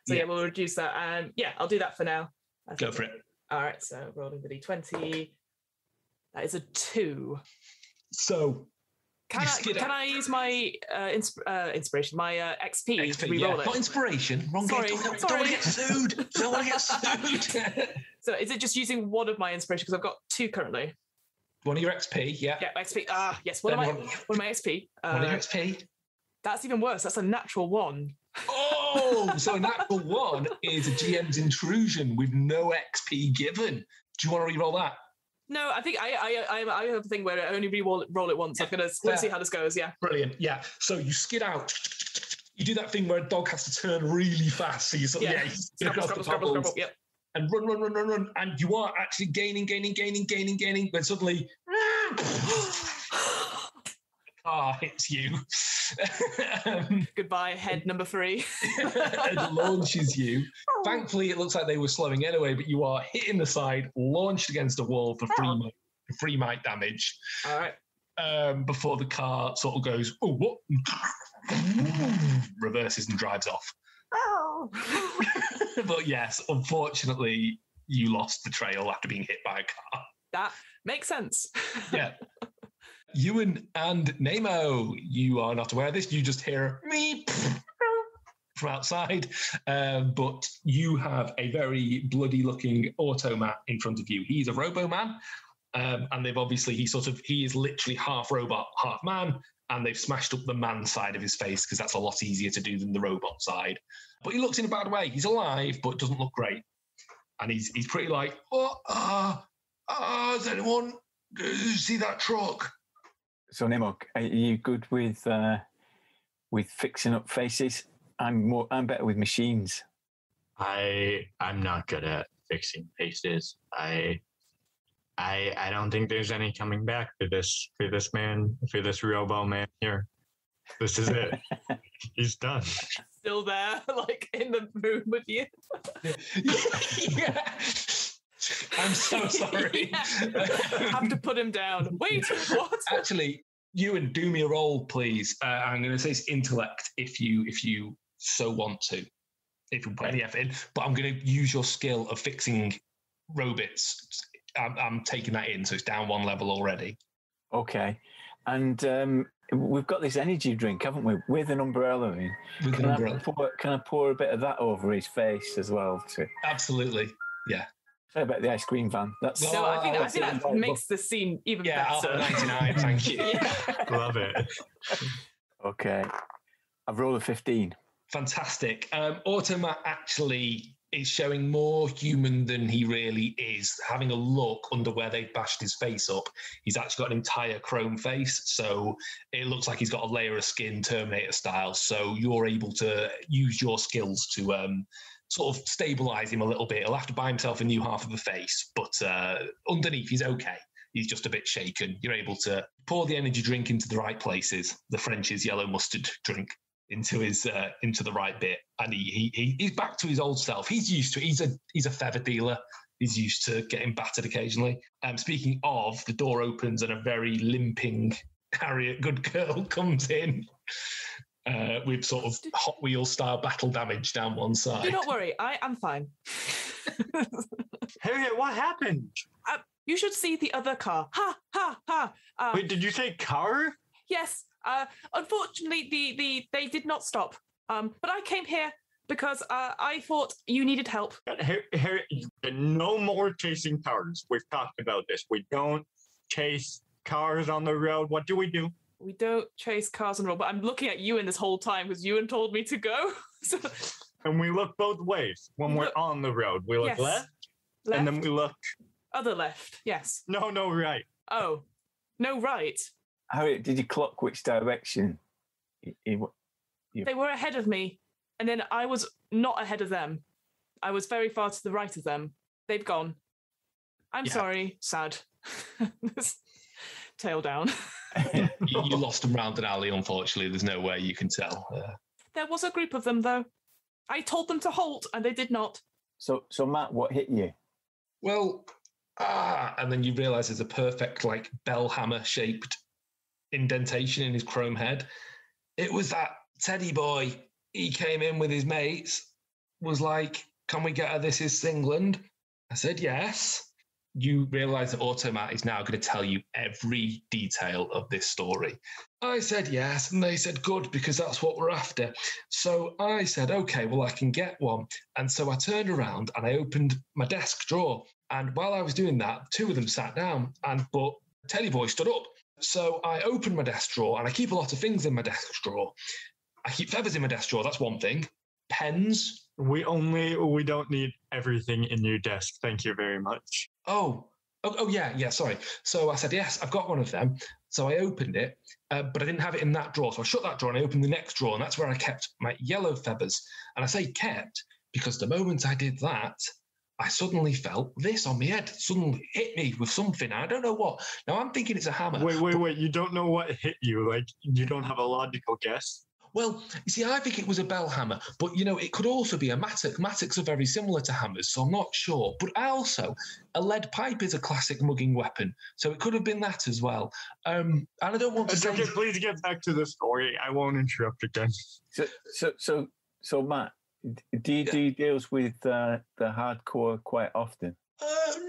So we'll reduce that. And I'll do that for now. Go for it. All right, so rolling the D20. That is a 2. So... Can I use my inspiration, my XP to reroll it? Not inspiration. Wrong game. Don't want to get sued. Don't want to get sued. So is it just using one of my inspiration? Because I've got 2 currently. One of your XP, yeah. Yeah, XP. Yes. One of my XP. One of your XP. That's even worse. That's a natural 1. Oh, so a natural 1 is a GM's intrusion with no XP given. Do you want to reroll that? No, I think I have a thing where I only roll it once. I'm going to see how this goes, yeah. Brilliant, yeah. So you skid out. You do that thing where a dog has to turn really fast. So you sort of, scrabble, yep. And run. And you are actually gaining. But suddenly, car hits you. Goodbye, head number 3. It launches you. Thankfully, it looks like they were slowing anyway, but you are hitting the side, launched against a wall for free might damage. All right. Before the car sort of goes, oh, what? Reverses and drives off. Oh. But yes, unfortunately, you lost the trail after being hit by a car. That makes sense. Yeah. Ewan and Nemo, you are not aware of this. You just hear me from outside, but you have a very bloody-looking Automat in front of you. He's a Robo-Man, and they've obviously he is literally half robot, half man, and they've smashed up the man side of his face because that's a lot easier to do than the robot side. But he looks in a bad way. He's alive, but doesn't look great, and he's pretty like, does anyone see that truck? So Nemo, are you good with fixing up faces? I'm better with machines. I'm not good at fixing faces. I don't think there's any coming back for this Robo man here. This is it. He's done. Still there, like in the room with you. Yeah. I'm so sorry. Have to put him down. Wait, what? Actually, Ewan, do me a roll, please. I'm going to say it's intellect if you so want to, if you put any effort in. But I'm going to use your skill of fixing robots. I'm taking that in, so it's down 1 level already. Okay, and we've got this energy drink, haven't we? With an umbrella in. Can I pour a bit of that over his face as well too? Absolutely, yeah. Sorry about the ice cream van. That's So I think that makes the scene even better. Yeah, 99, thank you. Love it. okay. I've rolled a 15. Fantastic. Automat actually is showing more human than he really is. Having a look under where they bashed his face up, he's actually got an entire chrome face, so it looks like he's got a layer of skin, Terminator style. So you're able to use your skills to sort of stabilize him a little bit. He'll have to buy himself a new half of the face, but underneath he's okay. He's just a bit shaken. You're able to pour the energy drink into the right places, the French's yellow mustard drink into the right bit, and he's back to his old self. He's used to it. He's a feather dealer. He's used to getting battered occasionally. Speaking of, the door opens and a very limping Harriet good girl comes in with sort of Hot Wheels style battle damage down one side. Do not worry, I am fine. Harriet, what happened? You should see the other car. Ha ha ha! Wait, did you say car? Yes. Unfortunately, they did not stop. But I came here because I thought you needed help. Harriet, no more chasing cars. We've talked about this. We don't chase cars on the road. What do? We don't chase cars on the road. But I'm looking at Ewan this whole time because Ewan told me to go. So, and we look both ways when we're on the road. We look left, and then we look... Other left, yes. No, right. Oh, no right. Harriet, did you clock which direction? They were ahead of me, and then I was not ahead of them. I was very far to the right of them. They've gone. I'm sorry. Sad. Tail down. you lost them round an alley, unfortunately. There's no way you can tell. There was a group of them, though. I told them to halt, and they did not. So Matt, what hit you? Well, and then you realise there's a perfect, like, bell hammer shaped indentation in his chrome head. It was that Teddy boy. He came in with his mates, was like, "Can we get her This Is England?" I said yes. You realise that Automat is now going to tell you every detail of this story. I said yes, and they said good, because that's what we're after. So I said, okay, well, I can get one. And so I turned around and I opened my desk drawer. And while I was doing that, two of them sat down, but Teddy boy stood up. So I opened my desk drawer, and I keep a lot of things in my desk drawer. I keep feathers in my desk drawer, that's one thing. Pens. We don't need everything in your desk. Thank you very much. Oh, yeah, sorry. So I said, yes, I've got one of them. So I opened it, but I didn't have it in that drawer. So I shut that drawer and I opened the next drawer, and that's where I kept my yellow feathers. And I say kept because the moment I did that, I suddenly felt this on my head. Suddenly hit me with something. I don't know what. Now I'm thinking it's a hammer. Wait. You don't know what hit you? Like, you don't have a logical guess? Well, you see, I think it was a bell hammer, but, it could also be a mattock. Mattocks are very similar to hammers, so I'm not sure. But a lead pipe is a classic mugging weapon, so it could have been that as well. And I don't want to say... Please get back to the story. I won't interrupt again. So Matt, do you do deals with the hardcore quite often?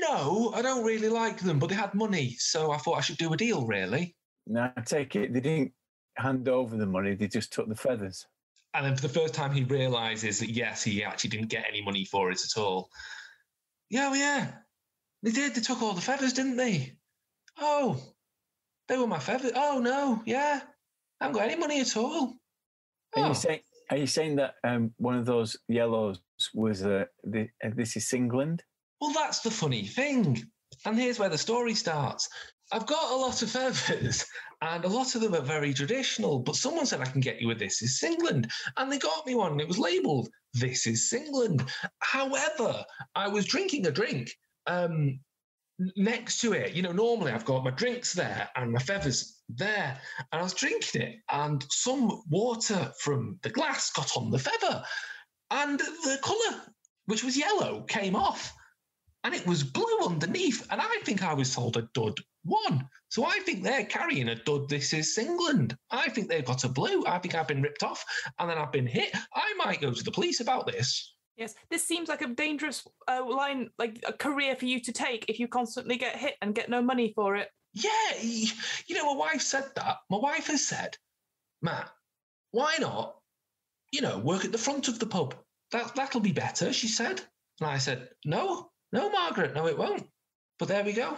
No, I don't really like them, but they had money, so I thought I should do a deal, really. No, I take it they didn't hand over the money, they just took the feathers. And then for the first time he realises that, yes, he actually didn't get any money for it at all. Yeah. They did. They took all the feathers, didn't they? Oh, they were my feathers. Oh, no, yeah. I haven't got any money at all. Are you saying that one of those yellows was This Is England? Well, that's the funny thing. And here's where the story starts. I've got a lot of feathers, and a lot of them are very traditional, but someone said I can get you a This Is England, and they got me one, and it was labelled This Is England. However, I was drinking a drink next to it. Normally I've got my drinks there and my feathers there, and I was drinking it, and some water from the glass got on the feather, and the colour, which was yellow, came off. And it was blue underneath, and I think I was sold a dud one. So I think they're carrying a dud This Is England. I think they've got a blue. I think I've been ripped off, and then I've been hit. I might go to the police about this. Yes, this seems like a dangerous line, like a career for you to take if you constantly get hit and get no money for it. Yeah, my wife said that. My wife has said, Matt, why not, work at the front of the pub? That'll be better, she said. And I said, no, No, Margaret, no, it won't. But there we go.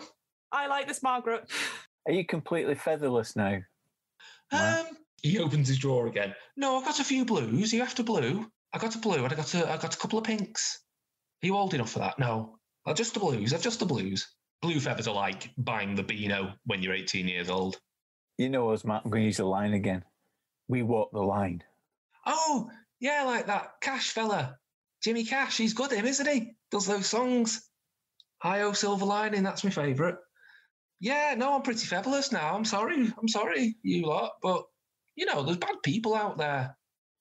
I like this, Margaret. Are you completely featherless now? He opens his drawer again. No, I've got a few blues. Are you after blue? I got a blue and I got a couple of pinks. Are you old enough for that? No. Just the blues. I've just the blues. Blue feathers are like buying the Beano when you're 18 years old. You know us, Matt. I'm going to use the line again. We walk the line. Oh, yeah, like that Cash fella. Jimmy Cash. He's good, him, isn't he? Does those songs. Hi-Oh, Silver Lining. That's my favourite. Yeah, no, I'm pretty featherless now. I'm sorry, you lot. But, you know, there's bad people out there.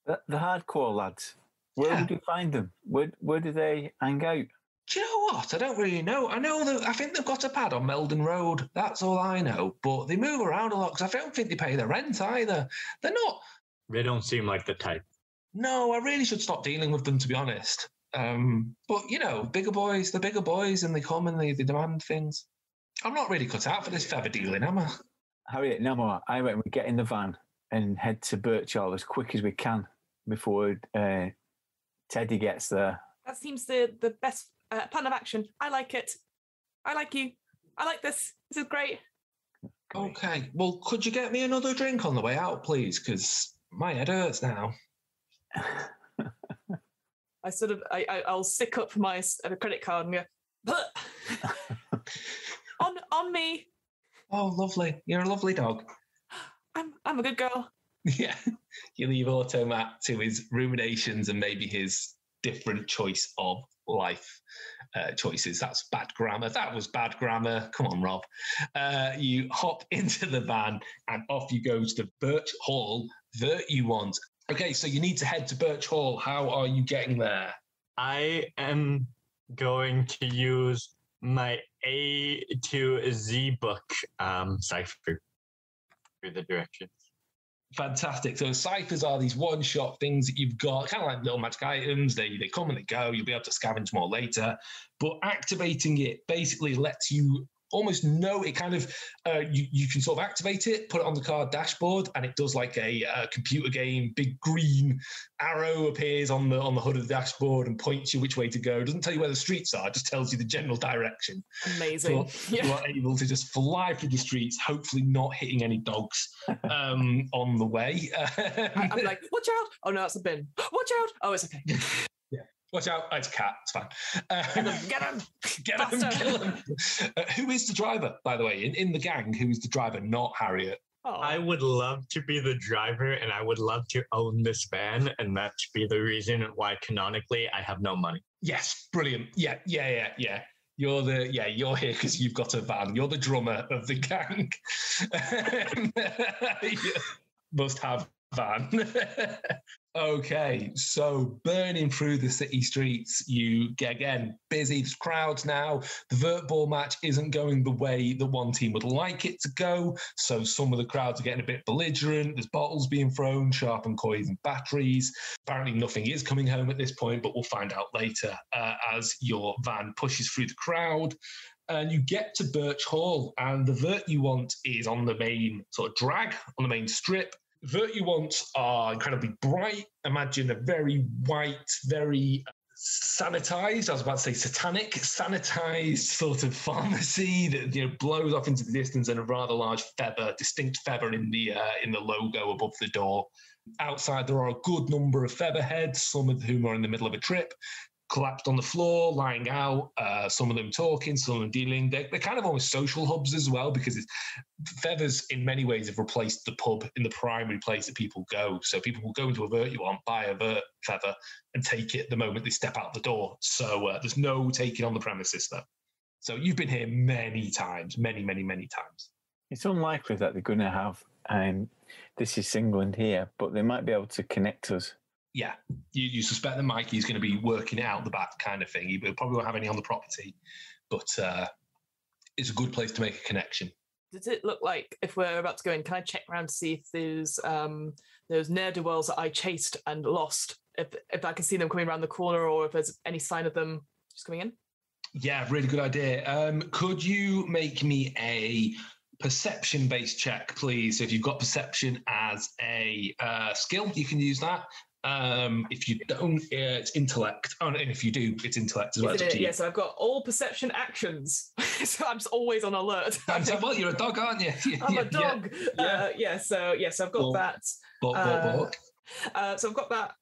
The hardcore lads. Where would you find them? Where do they hang out? Do you know what? I don't really know. I think they've got a pad on Meldon Road. That's all I know. But they move around a lot because I don't think they pay their rent either. They're not. They don't seem like the type. No, I really should stop dealing with them, to be honest. But, you know, they're bigger boys and they come and they demand things. I'm not really cut out for this feather dealing, am I? Harriet, no, I reckon we get in the van and head to Birchall as quick as we can before Teddy gets there. That seems the best plan of action. I like it. I like you. I like this. This is great. Okay. Well, could you get me another drink on the way out, please? Because my head hurts now. I'll stick up my credit card and go, on me. Oh, lovely. You're a lovely dog. I'm a good girl. Yeah. You leave Automat to his ruminations and maybe his different choice of life choices. That's bad grammar. That was bad grammar. Come on, Rob. You hop into the van and off you go to the Birch Hall that you want. Okay, so you need to head to Birch Hall. How are you getting there? I am going to use my A to Z book cipher for the directions. Fantastic. So ciphers are these one-shot things that you've got, kind of like little magic items. They come and they go. You'll be able to scavenge more later. But activating it basically lets you almost know it kind of, you can sort of activate it, put it on the card dashboard, and it does like a computer game, big green arrow appears on the hood of the dashboard and points you which way to go. It doesn't tell you where the streets are, it just tells you the general direction. Amazing. So you are able to just fly through the streets, hopefully not hitting any dogs on the way. I'm like, watch out. Oh no, that's a bin. Watch out. Oh, it's okay. Watch out, it's a cat, it's fine. Get him! Get him, kill him. Who is the driver, by the way? In the gang, who is the driver, not Harriet? Oh. I would love to be the driver and I would love to own this van, and that should be the reason why canonically I have no money. Yes, brilliant. Yeah. You're here because you've got a van. You're the drummer of the gang. Must have van. Okay, so burning through the city streets, you get, again, busy. There's crowds now. The Vurt ball match isn't going the way that one team would like it to go, so some of the crowds are getting a bit belligerent. There's bottles being thrown, sharpened coins and batteries. Apparently nothing is coming home at this point, but we'll find out later as your van pushes through the crowd. And you get to Birch Hall, and the Vurt you want is on the main sort of drag, on the main strip. Vurt you want are incredibly bright. Imagine a very white, very sanitized, I was about to say satanic, sanitized sort of pharmacy that blows off into the distance, and a rather large feather, distinct feather in the logo above the door. Outside there are a good number of feather heads, some of whom are in the middle of a trip, collapsed on the floor, lying out, some of them talking, some of them dealing. They're kind of almost social hubs as well, because feathers in many ways have replaced the pub in the primary place that people go. So people will go into a Vurt you want, buy a Vurt feather and take it the moment they step out the door. So there's no taking on the premises though. So you've been here many times, many times. It's unlikely that they're going to have, this is England here, but they might be able to connect us. Yeah, you suspect that Mikey's going to be working it out the back kind of thing. He probably won't have any on the property, but it's a good place to make a connection. Does it look like, if we're about to go in, can I check around to see if those ne'er-do-wells that I chased and lost, if I can see them coming around the corner, or if there's any sign of them just coming in? Yeah, really good idea. Could you make me a perception-based check, please? So if you've got perception as a skill, you can use that. If you don't, it's intellect. Oh, and if you do, it's intellect as well. Isn't it? Yeah, so I've got all perception actions. So I'm just always on alert. Well, you're a dog, aren't you? I'm a dog. So I've got that. So I've got that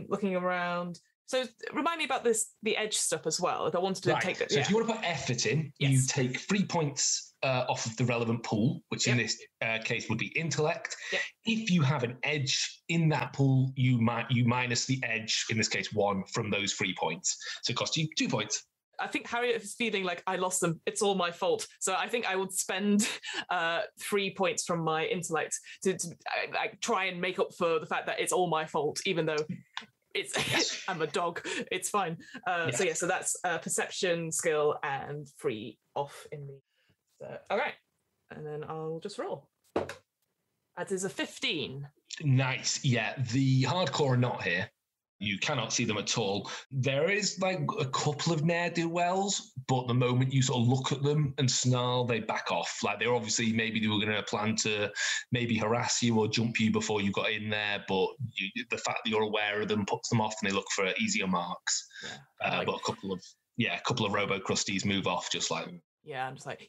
looking around. So remind me about the edge stuff as well. If I wanted to take that. So if you want to put effort in, you take 3 points off of the relevant pool, which in this case would be intellect. Yep. If you have an edge in that pool, you minus the edge, in this case 1, from those 3 points. So it costs you 2 points. I think Harriet is feeling like I lost them. It's all my fault. So I think I would spend 3 points from my intellect to try and make up for the fact that it's all my fault, even though I'm a dog. It's fine. So that's perception, skill, and 3 off in the. All right, and then I'll just roll. That is a 15. Nice. Yeah, the hardcore are not here. You cannot see them at all. There is like a couple of ne'er-do-wells, but the moment you sort of look at them and snarl, they back off. Like they're obviously, maybe they were going to plan to maybe harass you or jump you before you got in there, but the fact that you're aware of them puts them off and they look for easier marks. But a couple of robo-crusties move off just like... Yeah, I'm just like,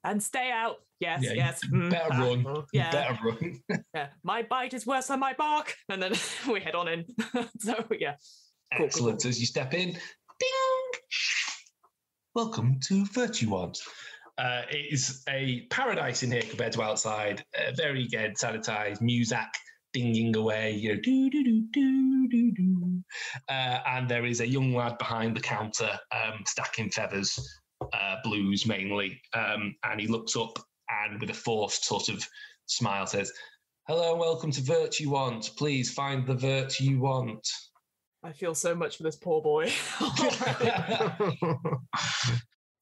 and stay out. Yes. Better run. Better run. Yeah, my bite is worse than my bark. And then we head on in. So, yeah. Excellent. Cool. As you step in, ding! Welcome to Virtuant. It is a paradise in here compared to outside. Very, again, sanitized, music dinging away, do. And there is a young lad behind the counter stacking feathers. Blues mainly, and he looks up and with a forced sort of smile says, "Hello and welcome to Vurt you want. Please find the Vurt you want." I feel so much for this poor boy.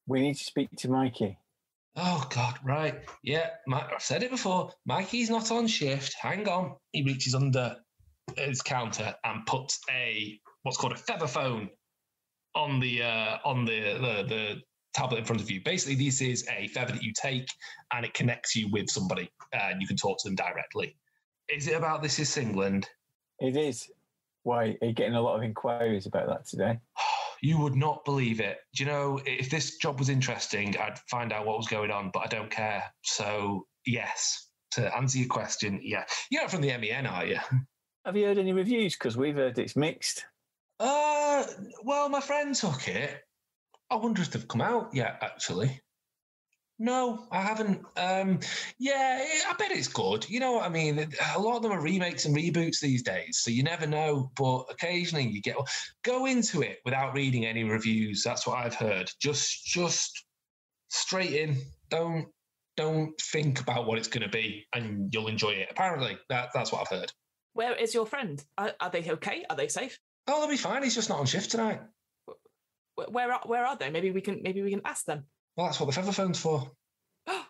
We need to speak to Mikey. Oh God, right. Yeah, I've said it before. Mikey's not on shift. Hang on. He reaches under his counter and puts what's called a feather phone on the tablet in front of you. Basically, this is a feather that you take and it connects you with somebody and you can talk to them directly. Is it about This Is England? It is. Why, are you getting a lot of inquiries about that today? You would not believe it. Do you know, if this job was interesting, I'd find out what was going on, but I don't care. So, yes, to answer your question, yeah. You're not from the MEN, are you? Have you heard any reviews? Because we've heard it's mixed. Well, my friend took it. I wonder if they've come out yet, actually. No, I haven't. I bet it's good. You know what I mean? A lot of them are remakes and reboots these days, so you never know. But occasionally you go into it without reading any reviews. That's what I've heard. Just straight in. Don't think about what it's going to be, and you'll enjoy it. Apparently, that's what I've heard. Where is your friend? Are they okay? Are they safe? Oh, they'll be fine. He's just not on shift tonight. Where are they? Maybe we can ask them. Well, that's what the feather phone's for. Amazing.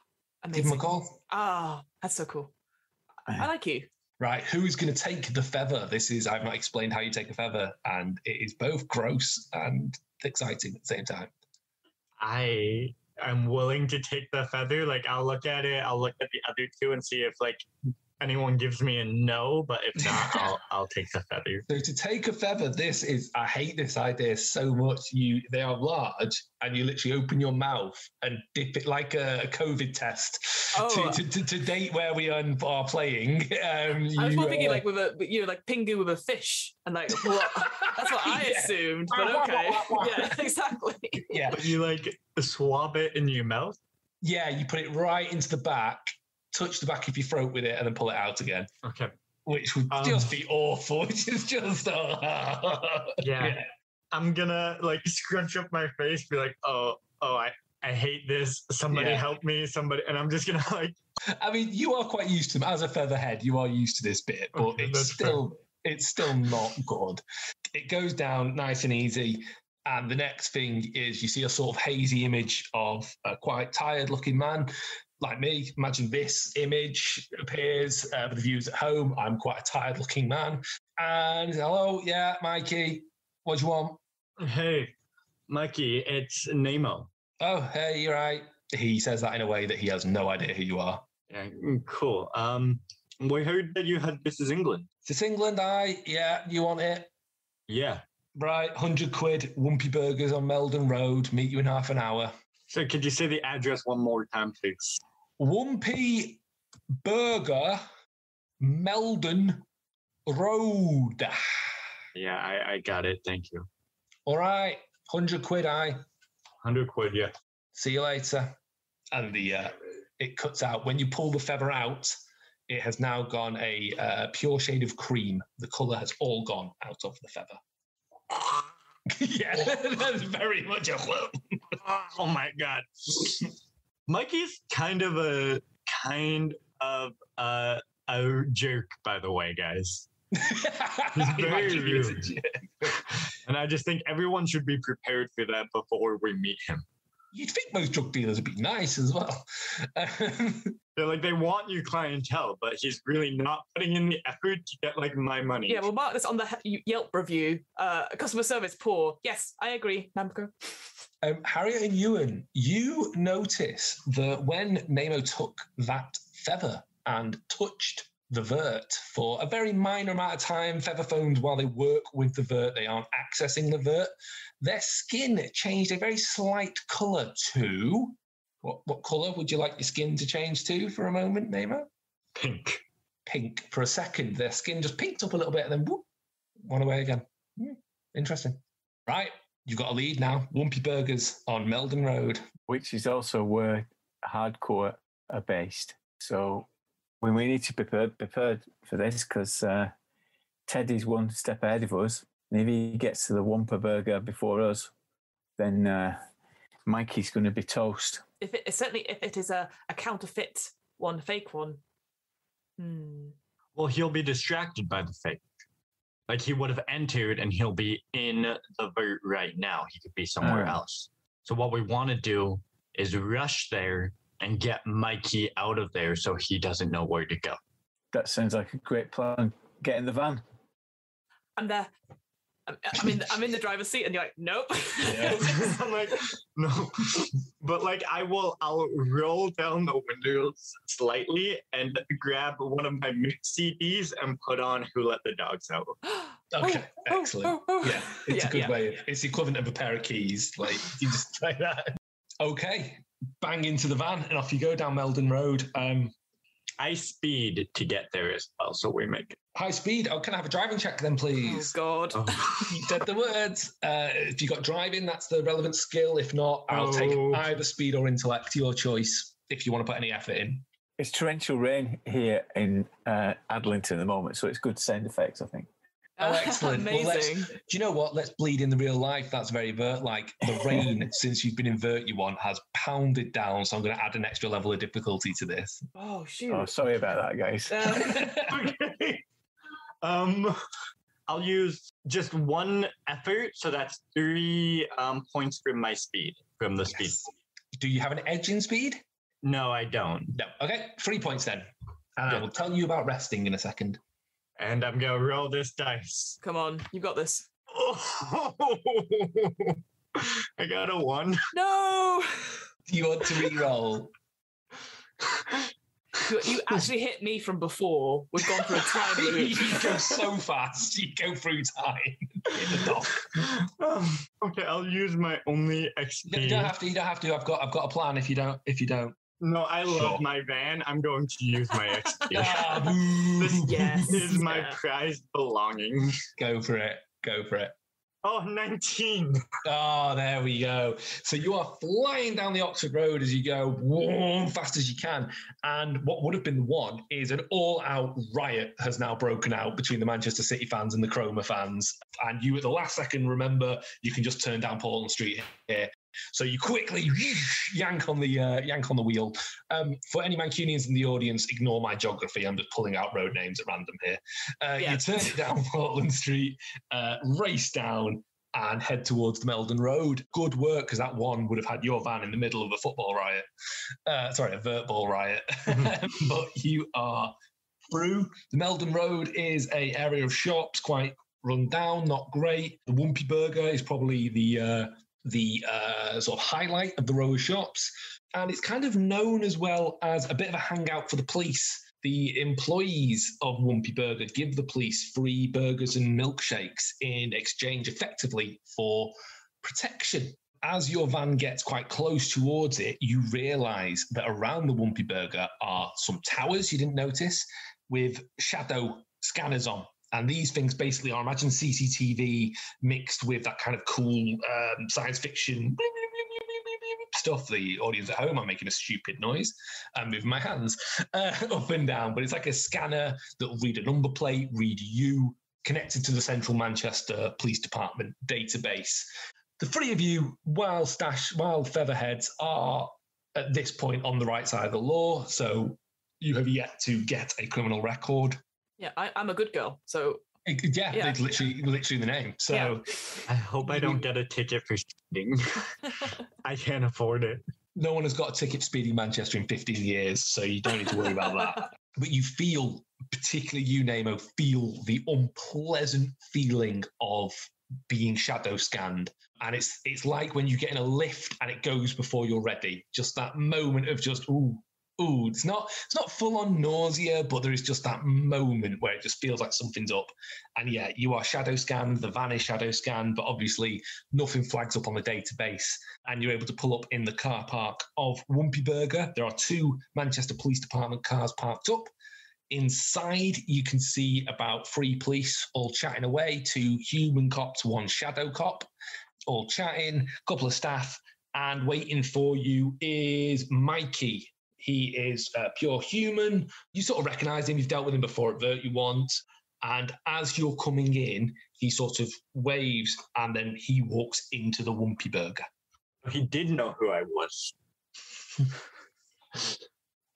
Give them a call. Ah, that's so cool. I like you. Right, who's going to take the feather? I've not explained how you take a feather, and it is both gross and exciting at the same time. I am willing to take the feather. Like, I'll look at it, I'll look at the other two and see if, like, anyone gives me a no, but if not, I'll take the feather. So to take a feather, I hate this idea so much. They are large, and you literally open your mouth and dip it like a COVID test to date where we are playing. I was more thinking like with like Pingu with a fish, and like what? That's what I assumed. But okay, yeah, exactly. Yeah, but you like swab it in your mouth. Yeah, you put it right into the back. Touch the back of your throat with it and then pull it out again. Okay. Which would just be awful. Which is just... Yeah. I'm gonna like scrunch up my face, be like, I hate this. Somebody help me. Somebody. And I'm just gonna like... I mean, you are quite used to them. As a featherhead, you are used to this bit, but it's still not good. It goes down nice and easy. And the next thing is you see a sort of hazy image of a quite tired looking man. Like me, imagine this image appears for the viewers at home. I'm quite a tired-looking man. And hello, yeah, Mikey, what do you want? Hey, Mikey, it's Nemo. Oh, hey, you're right. He says that in a way that he has no idea who you are. Yeah, cool. We heard that you had This Is England. This England, yeah, you want it? Yeah. Right, 100 quid, Wumpy Burgers on Meldon Road. Meet you in half an hour. So could you say the address one more time, please? Wumpy Burger, Meldon Road. Yeah, I got it. Thank you. All right, 100 quid, 100 quid, yeah. See you later. And it cuts out. When you pull the feather out, it has now gone a pure shade of cream. The colour has all gone out of the feather. Yeah, that's very much a whoop. Oh my God. Mikey's kind of a jerk, by the way, guys. He's very rude. And I just think everyone should be prepared for that before we meet him. You'd think most drug dealers would be nice as well. They want your clientele, but he's really not putting in the effort to get my money. Yeah, we'll mark this on the Yelp review. Customer service poor. Yes, I agree, Namco. Harriet and Ewan, you notice that when Nemo took that feather and touched the Vurt for a very minor amount of time, feather phones, while they work with the Vurt, they aren't accessing the Vurt, their skin changed a very slight colour to... What colour would you like your skin to change to for a moment, Nemo? Pink. Pink. For a second, their skin just pinked up a little bit and then whoop, one away again. Interesting. Right, you've got a lead now. Wumpy Burgers on Meldon Road. Which is also where hardcore are based. So we need to be prepared for this because Teddy's one step ahead of us. And if he gets to the Wumper Burger before us, then Mikey's going to be toast. If it is a counterfeit one, fake one. Well, he'll be distracted by the fake. He would have entered and he'll be in the Vurt right now. He could be somewhere else. So what we want to do is rush there and get Mikey out of there so he doesn't know where to go. That sounds like a great plan. Get in the van. I'm there. I'm in the driver's seat, and you're like, nope. Yeah. I'm like, no. But I'll roll down the windows slightly and grab one of my mix CDs and put on Who Let the Dogs Out. Okay, excellent. Yeah, it's a good way. It's the equivalent of a pair of keys. You just try that. Okay, bang into the van, and off you go down Meldon Road. I speed to get there as well, so we make it. High speed. Oh, can I have a driving check then, please? Oh, God. You said the words. If you got driving, that's the relevant skill. If not, I'll take either speed or intellect, your choice, if you want to put any effort in. It's torrential rain here in Adlington at the moment, so it's good sound effects, I think. Oh, excellent. Amazing. Well, do you know what? Let's bleed in the real life. That's very Vurt-like. The rain, since you've been in Vurt, has pounded down, so I'm going to add an extra level of difficulty to this. Oh, shoot. Oh, sorry about that, guys. Okay. I'll use just one effort, so that's 3 points from my speed, from the speed. Do you have an edge in speed? No, I don't. No. Okay, 3 points then. And I will tell you about resting in a second. And I'm going to roll this dice. Come on, you got this. Oh, I got a 1. No! Do you want to re-roll? You actually hit me from before. We've gone through a time loop. You go so fast. You go through time in the dock. Okay, I'll use my only XP. You don't have to. I've got a plan if you don't. No, I love my van. I'm going to use my XP. Yes. This is my prized belonging. Go for it. Oh, 19. Oh, there we go. So you are flying down the Oxford Road as you go fast as you can. And what would have been the one is an all-out riot has now broken out between the Manchester City fans and the Cromer fans. And you, at the last second, remember you can just turn down Portland Street here. So you quickly yank on the wheel. For any Mancunians in the audience, ignore my geography. I'm just pulling out road names at random here. You turn it down Portland Street, race down, and head towards the Meldon Road. Good work, because that one would have had your van in the middle of a football riot. A vert ball riot. But you are through. The Meldon Road is an area of shops, quite run down, not great. The Wumpy Burger is probably the sort of highlight of the row of shops. And it's kind of known as well as a bit of a hangout for the police. The employees of Wumpy Burger give the police free burgers and milkshakes in exchange, effectively, for protection. As your van gets quite close towards it, you realise that around the Wumpy Burger are some towers you didn't notice with shadow scanners on. And these things basically are, imagine CCTV mixed with that kind of cool science fiction stuff. The audience at home, I'm making a stupid noise and moving my hands up and down. But it's like a scanner that will read a number plate, read you, connected to the Central Manchester Police Department database. The three of you, wild featherheads, are at this point on the right side of the law. So you have yet to get a criminal record. Yeah, I'm a good girl, so... Yeah, it's literally the name. So yeah. I hope I don't get a ticket for speeding. I can't afford it. No one has got a ticket for speeding Manchester in 15 years, so you don't need to worry about that. But you feel, particularly you, Nemo, feel the unpleasant feeling of being shadow scanned. And it's like when you get in a lift and it goes before you're ready. Just that moment of just, ooh, it's not full on nausea, but there is just that moment where it just feels like something's up. And yeah, you are shadow scanned, the van is shadow scanned, but obviously nothing flags up on the database. And you're able to pull up in the car park of Wumpy Burger. There are 2 Manchester Police Department cars parked up. Inside, you can see about 3 police all chatting away, 2 human cops, 1 shadow cop, all chatting, a couple of staff, and waiting for you is Mikey. He is pure human. You sort of recognise him. You've dealt with him before at Vurt, you want. And as you're coming in, he sort of waves and then he walks into the Wumpy Burger. He did know who I was.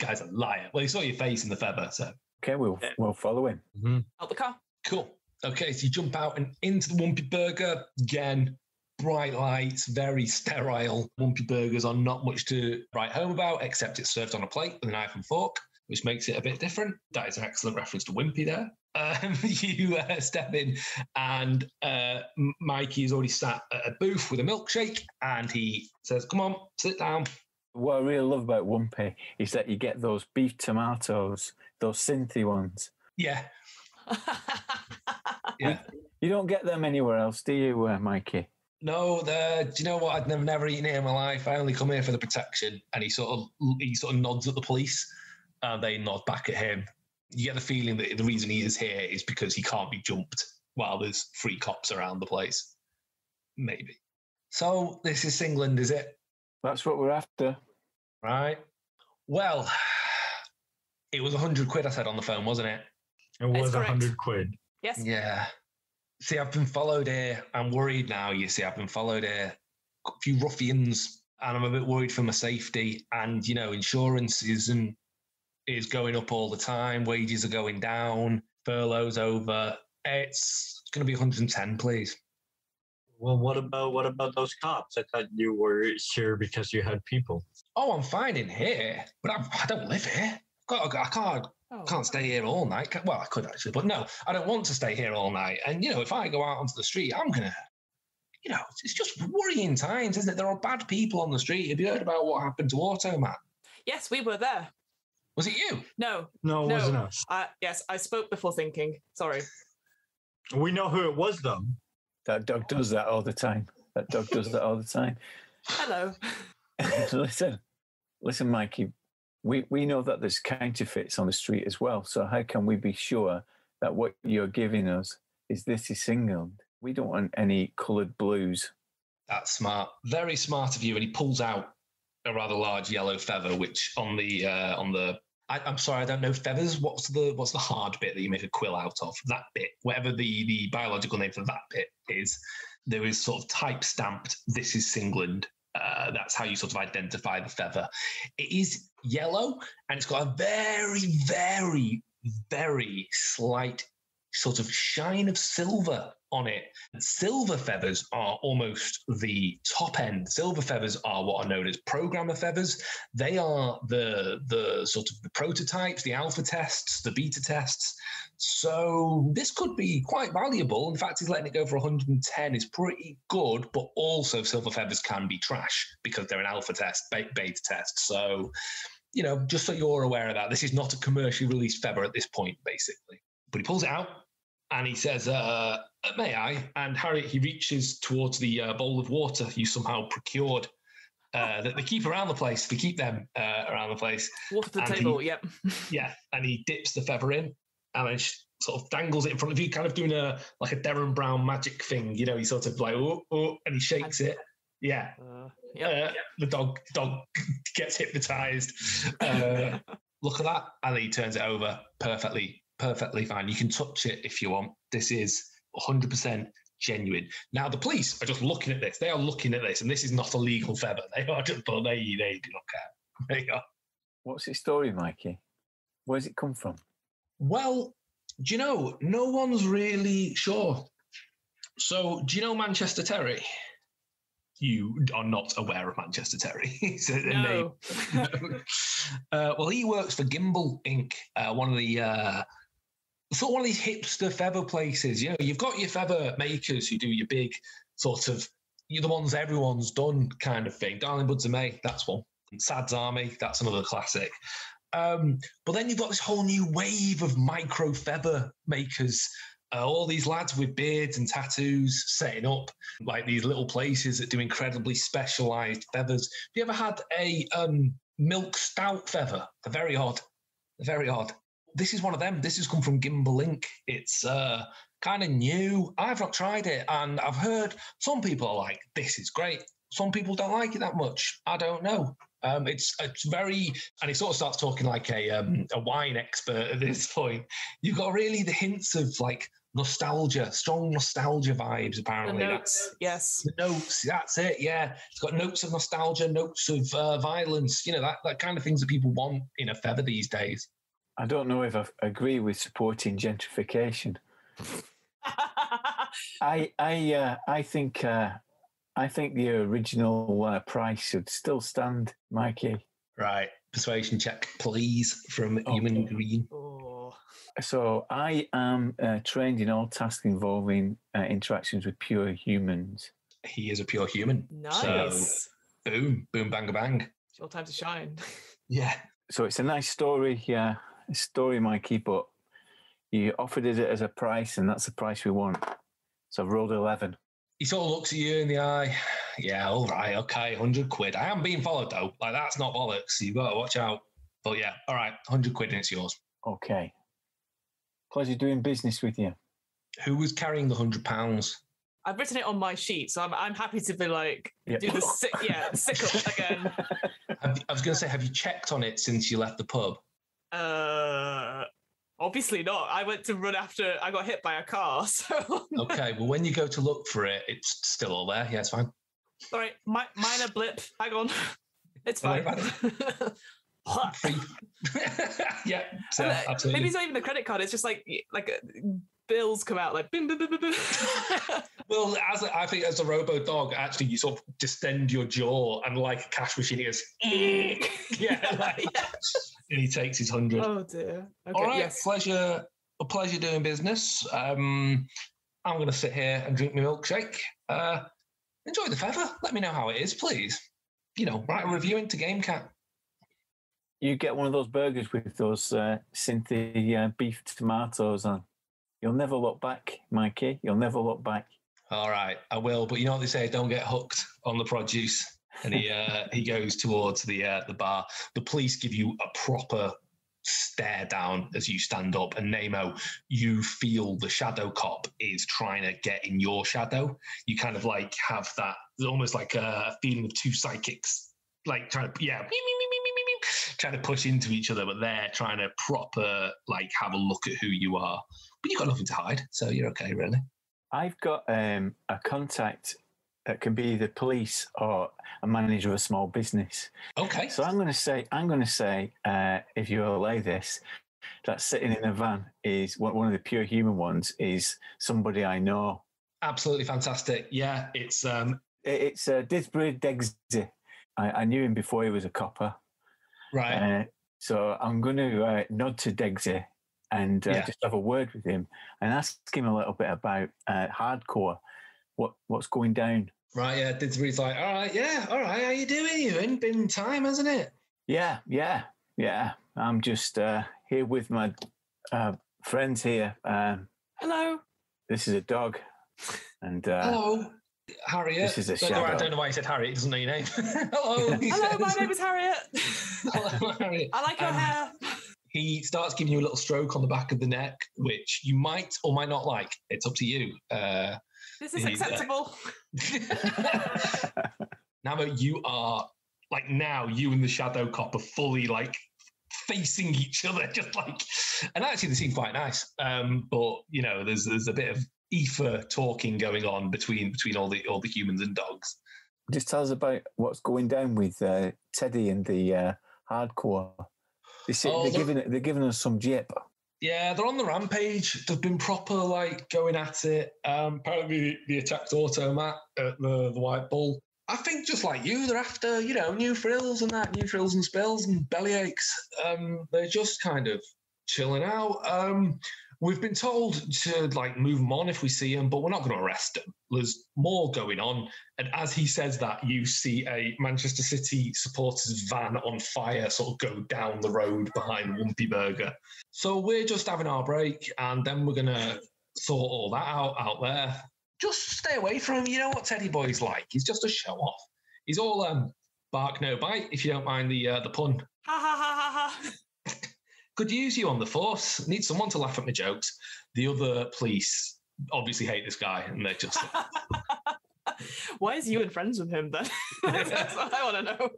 Guy's a liar. Well, he saw your face in the feather, so... Okay, we'll follow him. Mm-hmm. Out the car. Cool. Okay, so you jump out and into the Wumpy Burger. Again, bright lights, very sterile. Wumpy Burgers are not much to write home about, except it's served on a plate with a knife and fork, which makes it a bit different. That is an excellent reference to Wimpy there. You step in, and Mikey is already sat at a booth with a milkshake, and he says, "Come on, sit down." What I really love about Wumpy is that you get those beef tomatoes, those synthy ones. Yeah. Yeah. You don't get them anywhere else, do you, Mikey? No, do you know what? I've never eaten it in my life. I only come here for the protection. And he sort of nods at the police, and they nod back at him. You get the feeling that the reason he is here is because he can't be jumped while there's 3 cops around the place. Maybe. So this is England, is it? That's what we're after. Right. Well, it was 100 quid I said on the phone, wasn't it? It was 100 quid. Yes. Yeah. See, I've been followed here. I'm worried now, you see. I've been followed here. A few ruffians, and I'm a bit worried for my safety. And, you know, insurance is going up all the time. Wages are going down. Furlough's over. It's going to be 110, please. Well, what about those cops? I thought you were here because you had people. Oh, I'm fine in here, but I don't live here. I can't stay here all night. Well, I could actually, but no, I don't want to stay here all night. And, you know, if I go out onto the street, I'm going to, you know, it's just worrying times, isn't it? There are bad people on the street. Have you heard about what happened to Automat? Yes, we were there. Was it you? No, it wasn't us. Yes, I spoke before thinking. Sorry. We know who it was, though. That dog does that all the time. Hello. Listen, Mikey, we know that there's counterfeits on the street as well. So how can we be sure that what you're giving us is England? We don't want any coloured blues. That's smart. Very smart of you. And he pulls out a rather large yellow feather, which on the I'm sorry, I don't know feathers. What's the hard bit that you make a quill out of? That bit, whatever the biological name for that bit is, there is sort of type stamped, "This is England." That's how you sort of identify the feather. It is yellow, and it's got a very, very, very slight sort of shine of silver on it. Silver feathers are almost the top end. Silver feathers are what are known as programmer feathers. They are the sort of the prototypes, the alpha tests, the beta tests. So this could be quite valuable. In fact, he's letting it go for 110 is pretty good, but also silver feathers can be trash because they're an alpha test, beta test. So just so you're aware of that, this is not a commercially released feather at this point, basically. But he pulls it out and he says, may I? And Harriet, he reaches towards the bowl of water you somehow procured that they keep around the place. They keep them around the place. Water to the table, yep. Yeah, and he dips the feather in and then sort of dangles it in front of you, kind of doing a Darren Brown magic thing. He sort of like, oh, and he shakes it. Yeah. The dog gets hypnotized. Look at that. And he turns it over perfectly fine. You can touch it if you want. This is 100% genuine. Now, the police are just looking at this. They are looking at this, and this is not a legal feather. They are just, but they do not care. There you go. What's its story, Mikey? Where's it come from? Well, do you know, no one's really sure. So, do you know Manchester Terry? You are not aware of Manchester Terry. No. Well, he works for Gimbal Inc., one of the sort of one of these hipster feather places. You've got your feather makers who do your big sort of, you're the ones everyone's done kind of thing. Darling Buds of May, that's one. Sad's Army, that's another classic. But then you've got this whole new wave of micro feather makers. All these lads with beards and tattoos setting up like these little places that do incredibly specialised feathers. Have you ever had a milk stout feather? They're very odd. This is one of them. This has come from Gimbal Inc. It's kind of new. I've not tried it, and I've heard some people are like, this is great. Some people don't like it that much. I don't know. It's very, and he sort of starts talking like a wine expert at this point. You've got really the hints of like nostalgia, strong nostalgia vibes, apparently. The notes, yes. The notes, that's it, yeah. It's got notes of nostalgia, notes of violence, that kind of things that people want in a feather these days. I don't know if I agree with supporting gentrification. I think the original price should still stand, Mikey. Right. Persuasion check, please, from Human Green. Oh. So I am trained in all tasks involving interactions with pure humans. He is a pure human. Nice. So, boom, bang, bang. It's your time to shine. Yeah. So it's a nice story, Mikey, but you offered it as a price, and that's the price we want. So I've rolled 11. He sort of looks at you in the eye. Yeah, all right, okay, 100 quid. I am being followed, though. Like, that's not bollocks. You've got to watch out. But yeah, all right, 100 quid and it's yours. Okay. Pleasure doing business with you. Who was carrying the £100? I've written it on my sheet, so I'm happy to be like, Yep. do the sickle again. I was going to say, have you checked on it since you left the pub? Obviously not. I went to run after I got hit by a car. So Okay, well, when you go to look for it, it's still all there. Yeah, it's fine. All right, minor blip. Hang on, it's Don't fine. worry Yeah, so, absolutely. Maybe it's not even a credit card. It's just like bills come out like boom, boom, boom, boom, boom. Well, I think as a robo dog, actually, you sort of distend your jaw and like a cash machine, he goes, yeah. And he takes his 100. Oh dear. Okay, all right, yes. a pleasure doing business. I'm going to sit here and drink my milkshake. Enjoy the feather. Let me know how it is, please. Write a review into GameCat. You get one of those burgers with those synthy beef tomatoes on. You'll never look back, Mikey. You'll never look back. All right, I will. But you know what they say, don't get hooked on the produce. And he goes towards the bar. The police give you a proper stare down as you stand up. And Nemo, you feel the shadow cop is trying to get in your shadow. You kind of like have that, almost like a feeling of two psychics, like trying to, trying to push into each other, but they're trying to proper like have a look at who you are. But you've got nothing to hide, so you're okay, really. I've got a contact that can be the police or a manager of a small business. Okay. So I'm going to say, if you allay this, that sitting in a van is one of the pure human ones is somebody I know. Absolutely fantastic. Yeah, it's Disbury Degsy. I knew him before he was a copper. Right. So I'm going to nod to Degsy and just have a word with him and ask him a little bit about hardcore. What's going down? Right, Didsbury's like, all right, how you doing? Been time, hasn't it? Yeah. Yeah, I'm just here with my friends here. Hello. This is a dog. And Hello, Harriet. This is a By the way, shadow. I don't know why he said Harriet. He doesn't know your name. Hello. Hello, my name is Harriet. Hello, Harriet. I like your hair. He starts giving you a little stroke on the back of the neck, which you might or might not like. It's up to you. This is acceptable. Now you are now you and the shadow cop are fully facing each other, just and actually they seem quite nice. But there's a bit of ether talking going on between all the humans and dogs. Just tell us about what's going down with Teddy and the hardcore. They're giving us some jip. Yeah, they're on the rampage. They've been proper going at it. Apparently they attacked Automat at the White Bull. I think just like you, they're after, new frills and that, new frills and spills and bellyaches. They're just kind of chilling out. We've been told to move them on if we see them, but we're not going to arrest them. There's more going on. And as he says that, you see a Manchester City supporters van on fire sort of go down the road behind Wumpy Burger. So we're just having our break, and then we're going to sort all that out there. Just stay away from him. You know what Teddy Boy's like. He's just a show-off. He's all bark, no bite, if you don't mind the pun. Ha ha ha ha ha. Could use you on the force. Need someone to laugh at my jokes. The other police obviously hate this guy, and they're just... Why is you and friends with him, then? That's what I want to know.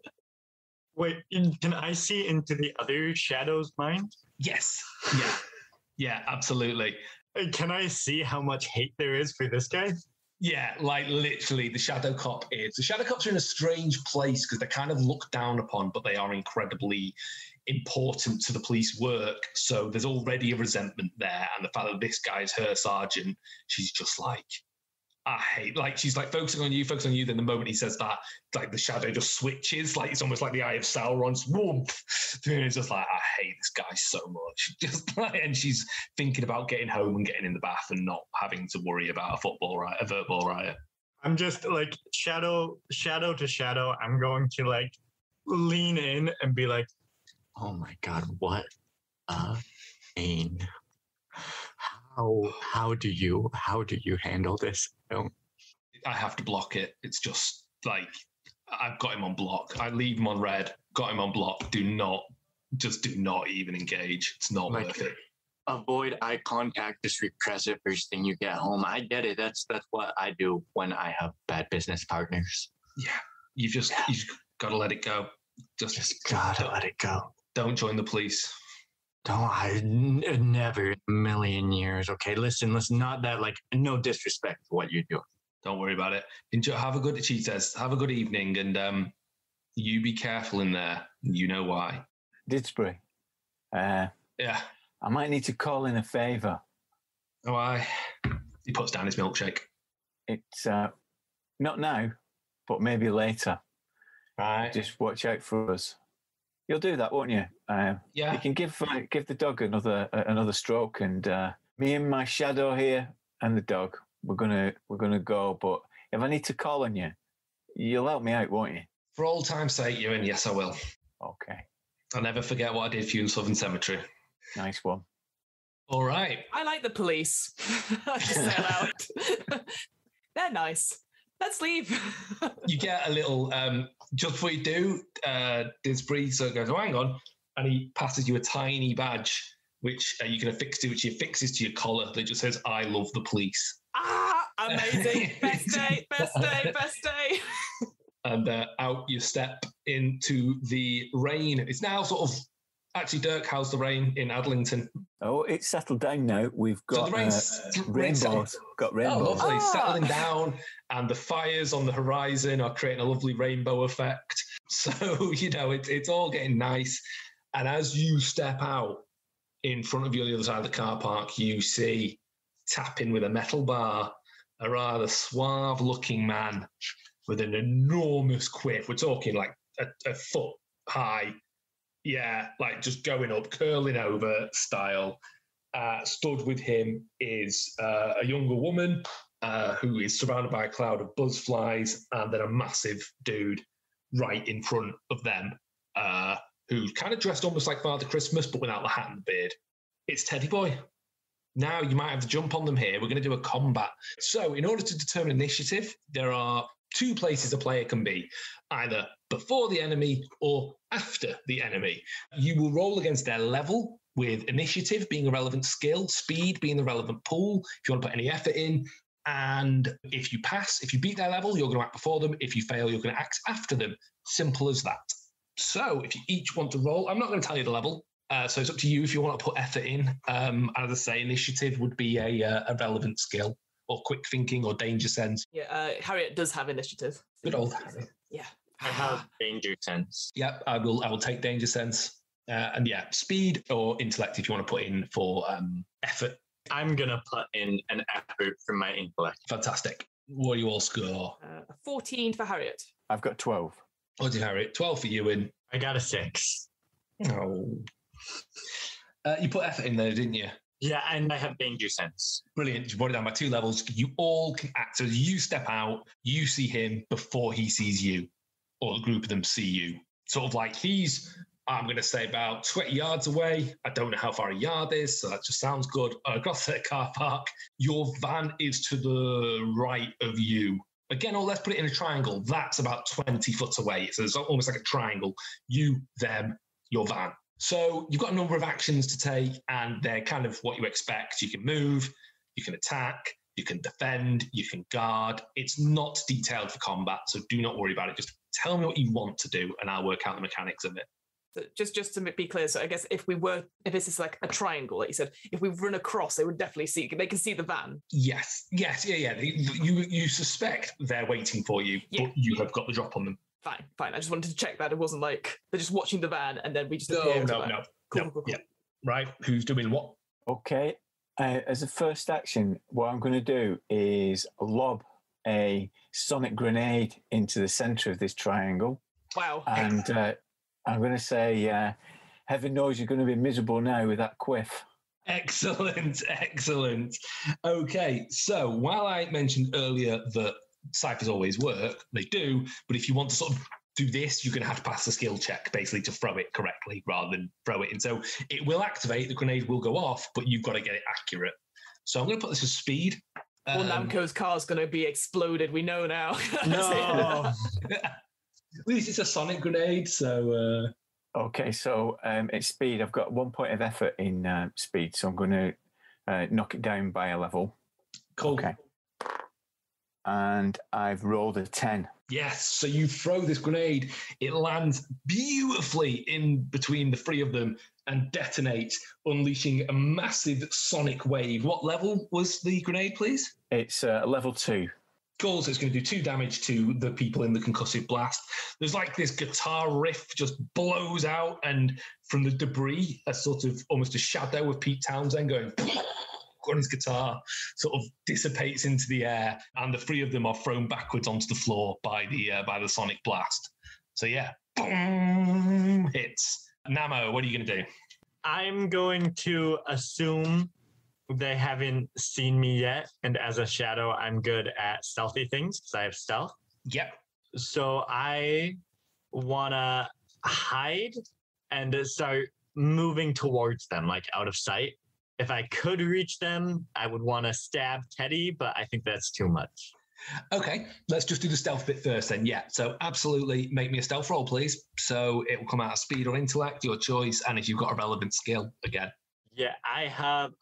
Wait, can I see into the other shadow's mind? Yes. Yeah, absolutely. Can I see how much hate there is for this guy? Yeah, literally, the Shadow Cop is. The Shadow Cops are in a strange place because they're kind of looked down upon, but they are incredibly important to the police work. So there's already a resentment there. And the fact that this guy's her sergeant, she's just I hate, she's focusing on you. Then the moment he says that, the shadow just switches. It's almost like the Eye of Sauron's warmth. And it's just I hate this guy so much. And she's thinking about getting home and getting in the bath and not having to worry about a Vurt ball riot. I'm just shadow to shadow. I'm going to lean in and be like, oh my God, what a pain. How do you handle this? I have to block it. It's just I've got him on block. I leave him on red, got him on block. Do not even engage. It's not worth it. Avoid eye contact, just repress it first thing you get home. I get it. That's what I do when I have bad business partners. Yeah. You've got to let it go. Just gotta let it go. Don't join the police. Never in a million years. Okay, listen, not that, no disrespect to what you do. Don't worry about it. Enjoy, have a good Cheetahs. Have a good evening, and you be careful in there. You know why. Didsbury. Yeah. I might need to call in a favour. Why? He puts down his milkshake. It's not now, but maybe later. Right. Just watch out for us. You'll do that, won't you? Yeah. You can give the dog another stroke, and me and my shadow here and the dog, we're gonna go. But if I need to call on you, you'll help me out, won't you? For old time's sake, Ewan, yes, I will. Okay. I'll never forget what I did for you in Southern Cemetery. Nice one. All right. I like the police. I just say it out. They're nice. Let's leave. You get a little, just before you do, Didsbury so goes, oh, hang on. And he passes you a tiny badge, which you can affix to, which he affixes to your collar that just says, I love the police. Ah, amazing. Best day. And out you step into the rain. It's now sort of, actually, Dirk, how's the rain in Adlington? Oh, it's settled down now. We've got rainbows. Got rainbows. Oh, lovely. Settling down, and the fires on the horizon are creating a lovely rainbow effect. So, it's all getting nice. And as you step out in front of you on the other side of the car park, you see tapping with a metal bar a rather suave-looking man with an enormous quiff. We're talking a foot high. Yeah, just going up, curling over style. Stood with him is a younger woman who is surrounded by a cloud of buzzflies, and then a massive dude right in front of them who's kind of dressed almost like Father Christmas, but without the hat and the beard. It's Teddy Boy. Now you might have to jump on them here. We're going to do a combat. So in order to determine initiative, there are 2 places a player can be, either before the enemy or after the enemy. You will roll against their level, with initiative being a relevant skill, speed being the relevant pool, if you want to put any effort in. And if you pass, if you beat their level, you're going to act before them. If you fail, you're going to act after them. Simple as that. So if you each want to roll, I'm not going to tell you the level. So it's up to you if you want to put effort in. As I say, initiative would be a relevant skill, or quick thinking, or danger sense. Yeah, Harriet does have initiative. Good old Harriet. Yeah. I have danger sense. Yep, I will take danger sense. And yeah, speed or intellect if you want to put in for effort. I'm going to put in an effort for my intellect. Fantastic. What do you all score? 14 for Harriet. I've got 12. What did Harriet? 12 for Ewan. I got a 6. Oh. You put effort in there, didn't you? Yeah, and I have danger sense. Brilliant. You brought it down by 2 levels. You all can act. So you step out, you see him before he sees you, or the group of them see you. Sort of like he's, I'm going to say, about 20 yards away. I don't know how far a yard is, so that just sounds good. Across the car park, your van is to the right of you. Again, let's put it in a triangle. That's about 20 foot away. So it's almost like a triangle. You, them, your van. So you've got a number of actions to take, and they're kind of what you expect. You can move, you can attack, you can defend, you can guard. It's not detailed for combat, so do not worry about it. Just tell me what you want to do, and I'll work out the mechanics of it. So just to be clear, so I guess if this is like a triangle, like you said, if we run across, they can see the van. Yes, yeah. You suspect they're waiting for you, but you have got the drop on them. Fine. I just wanted to check that it wasn't like they're just watching the van and then we just No. Cool. Yeah. Right. Who's doing what? Okay. As a first action, what I'm going to do is lob a sonic grenade into the center of this triangle. Wow. And I'm going to say, heaven knows you're going to be miserable now with that quiff. Excellent. Okay. So while I mentioned earlier that ciphers always work, they do, but if you want to sort of do this, you're going to have to pass the skill check basically to throw it correctly rather than throw it in. So it will activate, the grenade will go off, but you've got to get it accurate. So I'm going to put this as speed. Well, Namco's car's going to be exploded, we know now. No! At least it's a sonic grenade, so... Okay, so it's speed. I've got 1 point of effort in speed, so I'm going to knock it down by a level. Cool. Okay. And I've rolled a 10. Yes, so you throw this grenade, it lands beautifully in between the 3 of them and detonates, unleashing a massive sonic wave. What level was the grenade, please? It's level 2. Cool, so it's going to do 2 damage to the people in the concussive blast. There's like this guitar riff just blows out, and from the debris, a sort of almost a shadow of Pete Townsend going on his guitar sort of dissipates into the air, and the 3 of them are thrown backwards onto the floor by the sonic blast. So yeah, boom, hits. Namo, what are you going to do? I'm going to assume they haven't seen me yet, and as a shadow, I'm good at stealthy things because I have stealth. Yep. So I want to hide and start moving towards them, like out of sight. If I could reach them, I would want to stab Teddy, but I think that's too much. Okay, let's just do the stealth bit first then. Yeah, so absolutely make me a stealth roll, please. So it will come out of speed or intellect, your choice, and if you've got a relevant skill, again. Yeah, I have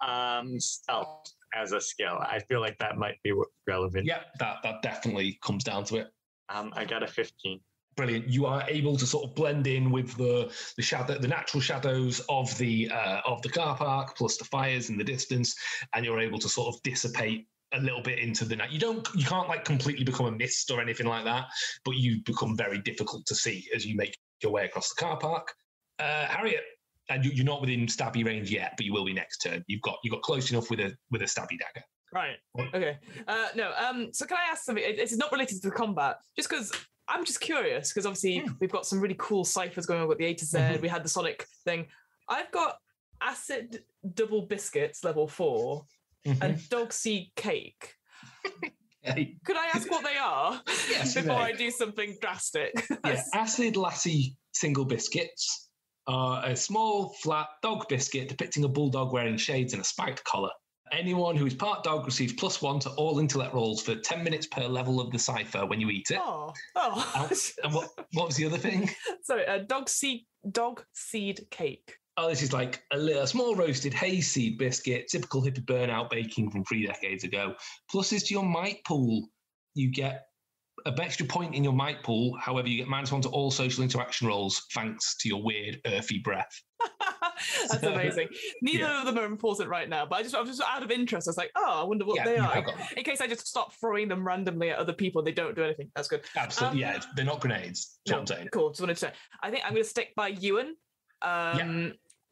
stealth as a skill. I feel like that might be relevant. Yeah, that definitely comes down to it. I got a 15. Brilliant. You are able to sort of blend in with the natural shadows of the car park, plus the fires in the distance, and you're able to sort of dissipate a little bit into the night. You can't like completely become a mist or anything like that, but you become very difficult to see as you make your way across the car park. Harriet, and you're not within stabby range yet, but you will be next turn. You got close enough with a stabby dagger. Right. Okay. So can I ask something? It's not related to the combat, just because I'm just curious, because obviously we've got some really cool ciphers going on with the A to Z. Mm-hmm. We had the Sonic thing. I've got acid double biscuits level 4 and dog seed cake. Could I ask what they are? Yes, before I do something drastic? Yeah, acid lassie single biscuits are a small, flat dog biscuit depicting a bulldog wearing shades and a spiked collar. Anyone who is part dog receives +1 to all intellect rolls for 10 minutes per level of the cipher when you eat it. Oh. And what was the other thing? Sorry, dog seed cake. Oh, this is like a small roasted hayseed biscuit, typical hippie burnout baking from 3 decades ago. Pluses to your might pool. You get an extra point in your might pool. However, you get -1 to all social interaction rolls thanks to your weird earthy breath. That's amazing. Neither of them are important right now, but I'm just out of interest. I was like, I wonder what they are. In case I just stop throwing them randomly at other people, they don't do anything. That's good. Absolutely, they're not grenades. That's what I'm saying. Cool. Just wanted to say. I think I'm going to stick by Ewan,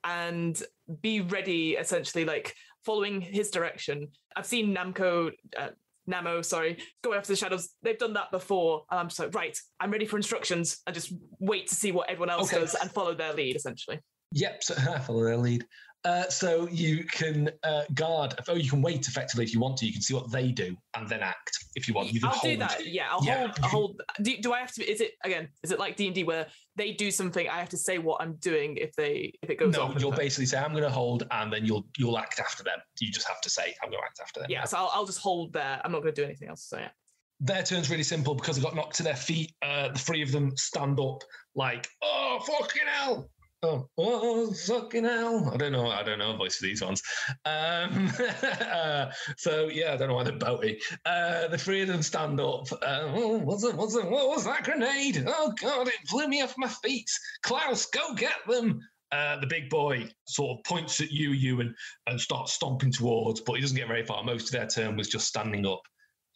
and be ready. Essentially, like following his direction. I've seen Namo, go after the shadows. They've done that before. And I'm just like, right, I'm ready for instructions and just wait to see what everyone else does and follow their lead, essentially. Yep, so follow their lead. So you can guard, you can wait effectively if you want to. You can see what they do and then act if you want. You can I'll do that. Yeah, I'll hold. Do I have to? Is it like D&D where they do something? I have to say what I'm doing if it goes off. No, you'll basically say I'm going to hold, and then you'll act after them. You just have to say I'm going to act after them. Yeah, so I'll just hold there. I'm not going to do anything else. So yeah. Their turn's really simple because they got knocked to their feet. The 3 of them stand up like, oh fucking hell. Oh, fucking hell. I don't know voice of these ones. So yeah, I don't know why they're boaty. The 3 of them stand up. What was that grenade? Oh God, it flew me off my feet. Klaus, go get them. The big boy sort of points at you and starts stomping towards, but he doesn't get very far. Most of their turn was just standing up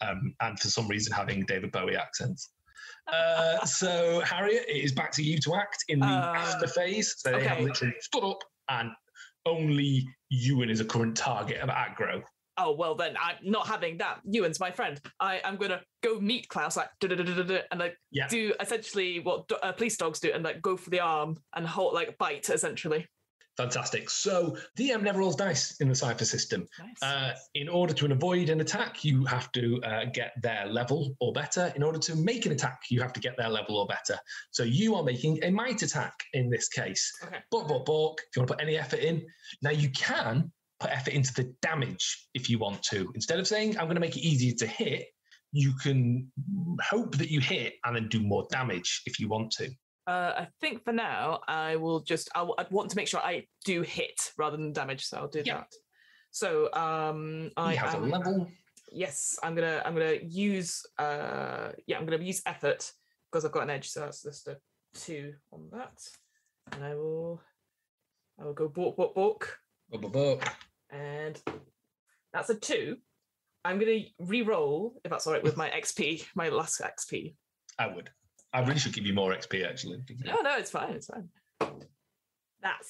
and for some reason having David Bowie accents. So Harriet, it is back to you to act in the after phase. So they have literally stood up, and only Ewan is a current target of aggro. Oh well, then I'm not having that. Ewan's my friend. I'm gonna go meet Klaus, like and like do essentially what police dogs do, and like go for the arm and hold, like bite essentially. Fantastic. So DM never rolls dice in the cipher system. Nice. In order to avoid an attack, you have to get their level or better. In order to make an attack, you have to get their level or better. So you are making a might attack in this case. Okay. If you want to put any effort in. Now you can put effort into the damage if you want to. Instead of saying, I'm going to make it easier to hit, you can hope that you hit and then do more damage if you want to. I think for now, I'd want to make sure I do hit rather than damage, so I'll do that. So I have a level. Yes, I'm gonna use use effort because I've got an edge, so that's just a 2 on that. And I will go balk. And that's a 2. I'm gonna re-roll, if that's all right, with my XP, my last XP. I really should give you more XP, actually. No, it's fine.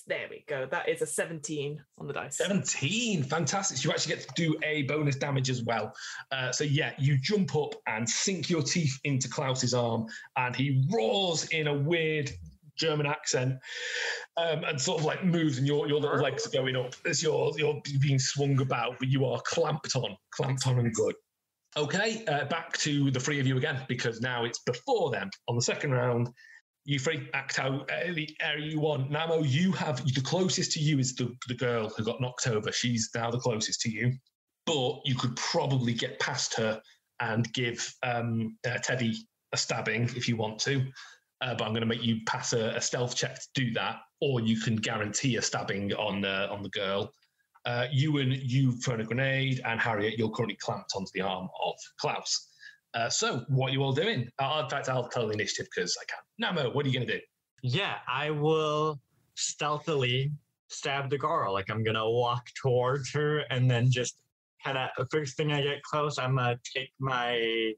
There we go. That is a 17 on the dice. 17, fantastic. So you actually get to do a bonus damage as well. So yeah, you jump up and sink your teeth into Klaus's arm, and he roars in a weird German accent, and sort of like moves, and your little legs are going up as you're being swung about, but you are clamped on and good. Okay, back to the 3 of you again, because now it's before them on the second round. You 3 act out the area you want. Namo, you have the closest to you is the girl who got knocked over. She's now the closest to you, but you could probably get past her and give Teddy a stabbing if you want to. But I'm going to make you pass a stealth check to do that, or you can guarantee a stabbing on the girl. Ewan, you've thrown a grenade, and Harriet, you're currently clamped onto the arm of Klaus. So, what are you all doing? In fact, I'll tell the initiative because I can. Namo, what are you going to do? Yeah, I will stealthily stab the girl. Like, I'm going to walk towards her and then just kind of, first thing I get close, I'm going to take my,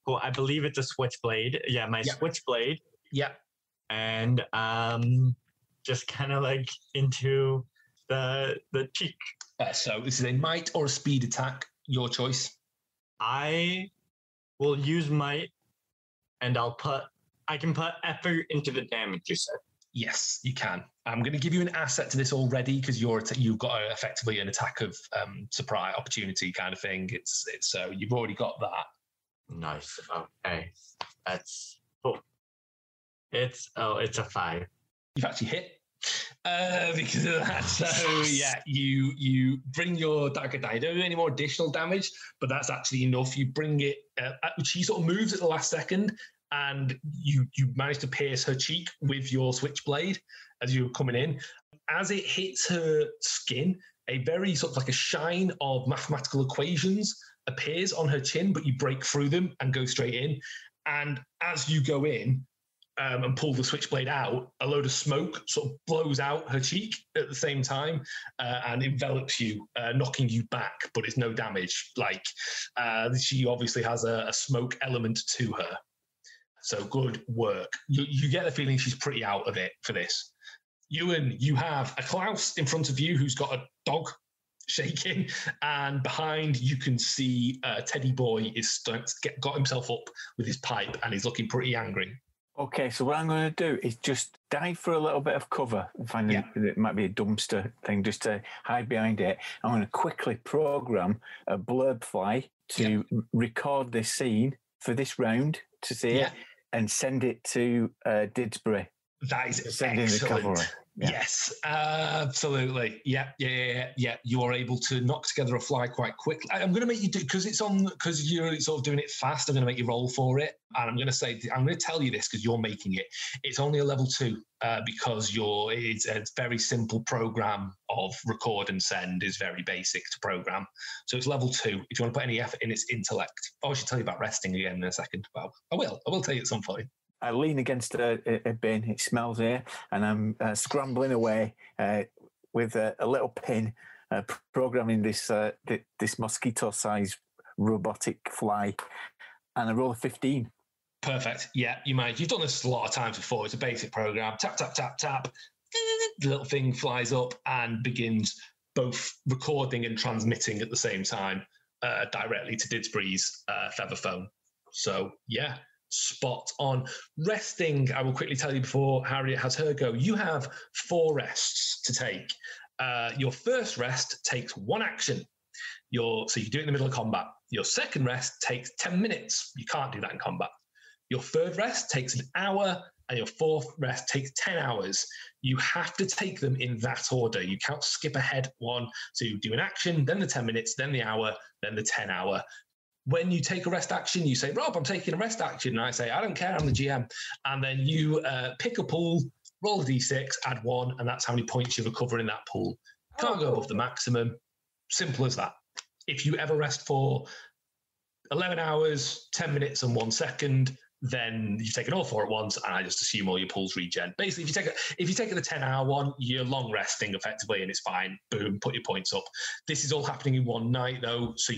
I believe it's a switchblade. Yeah, my switchblade. Yeah. And just kind of like into the cheek. So this is a might or a speed attack, your choice. I will use might, and I can put effort into the damage, you said. Yes, you can. I'm going to give you an asset to this already because you've got effectively an attack of surprise opportunity kind of thing. It's so you've already got that. Nice. Okay, that's cool. It's a 5. You've actually hit. because of that. So yeah, you bring your dagger down. You don't do any more additional damage, but that's actually enough. You bring it. She sort of moves at the last second, and you manage to pierce her cheek with your switchblade as you're coming in. As it hits her skin, a very sort of like a shine of mathematical equations appears on her chin, but you break through them and go straight in. And as you go in and pull the switchblade out, a load of smoke sort of blows out her cheek at the same time and envelops you, knocking you back, but it's no damage. Like she obviously has a smoke element to her. So good work. You get the feeling she's pretty out of it for this. Ewan, you have a Klaus in front of you who's got a dog shaking, and behind you can see Teddy Boy is got himself up with his pipe and he's looking pretty angry. Okay, so what I'm going to do is just dive for a little bit of cover and find it might be a dumpster thing just to hide behind it. I'm going to quickly program a blurb fly to record this scene for this round to see it and send it to Didsbury. That is send excellent. In the cavalry. Yeah. Yes, absolutely. Yeah. You are able to knock together a fly quite quickly. I'm going to make you do because you're sort of doing it fast. I'm going to make you roll for it, and I'm going to tell you this because you're making it. It's only a level 2 because it's a very simple program of record and send is very basic to program. So it's level 2. If you want to put any effort in, it's intellect. I should tell you about resting again in a second. Well, I will tell you at some point. I lean against a bin. It smells here, and I'm scrambling away with a little pin, programming this mosquito-sized robotic fly, and I roll a 15. Perfect. Yeah, you might. You've done this a lot of times before. It's a basic program. Tap, tap, tap, tap. The little thing flies up and begins both recording and transmitting at the same time directly to Didsbury's feather phone. So, yeah. Spot on. Resting, I will quickly tell you before Harriet has her go. You have 4 rests to take. Your first rest takes 1 action. So you do it in the middle of combat. Your second rest takes 10 minutes. You can't do that in combat. Your third rest takes an hour, and your fourth rest takes 10 hours. You have to take them in that order. You can't skip ahead one. So you do an action, then the 10 minutes, then the hour, then the 10 hour. When you take a rest action, you say, Rob, I'm taking a rest action. And I say, I don't care, I'm the GM. And then you pick a pool, roll a d6, add 1, and that's how many points you recover in that pool. Can't go above the maximum. Simple as that. If you ever rest for 11 hours, 10 minutes, and 1 second, then you've taken all 4 at once, and I just assume all your pools regen. Basically, if you take the 10-hour one, you're long resting effectively, and it's fine. Boom, put your points up. This is all happening in one night, though, so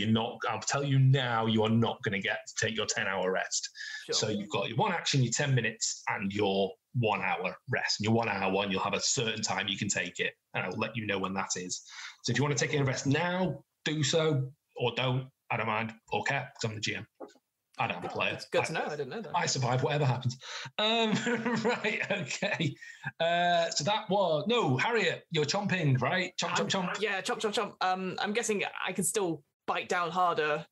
I'll tell you now, you are not going to get to take your 10-hour rest. Sure. So you've got your 1 action, your 10 minutes, and your 1 hour rest. And your 1 hour one, you'll have a certain time you can take it, and I'll let you know when that is. So if you want to take a rest now, do so, or don't. I don't mind, or care, because I'm the GM. I don't have a player. It's good to know. I didn't know that. I survive whatever happens. Right, okay. So that was... No, Harriet, you're chomping, right? Chomp. Yeah, chomp. I'm guessing I can still bite down harder.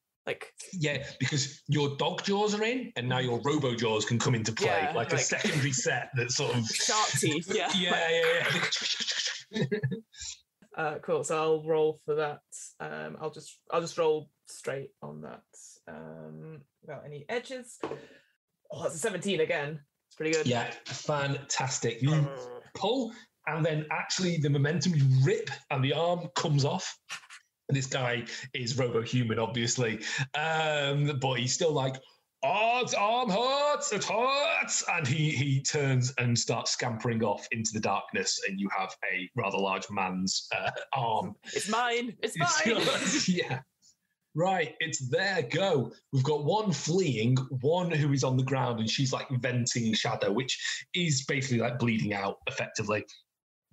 Yeah, because your dog jaws are in, and now your robo jaws can come into play, like a secondary set that sort of... Shark teeth, yeah. Yeah. Cool, so I'll roll for that. I'll just roll straight on that. Without any edges. Oh, that's a 17 again. It's pretty good. Yeah, fantastic. You pull, and then actually the momentum, you rip, and the arm comes off. And this guy is robo-human, obviously. But he's still like, oh, its arm hurts, it hurts. And he turns and starts scampering off into the darkness, and you have a rather large man's arm. It's mine. It's mine. Yeah. Right, it's their go. We've got one fleeing, one who is on the ground, and she's like venting shadow, which is basically like bleeding out effectively.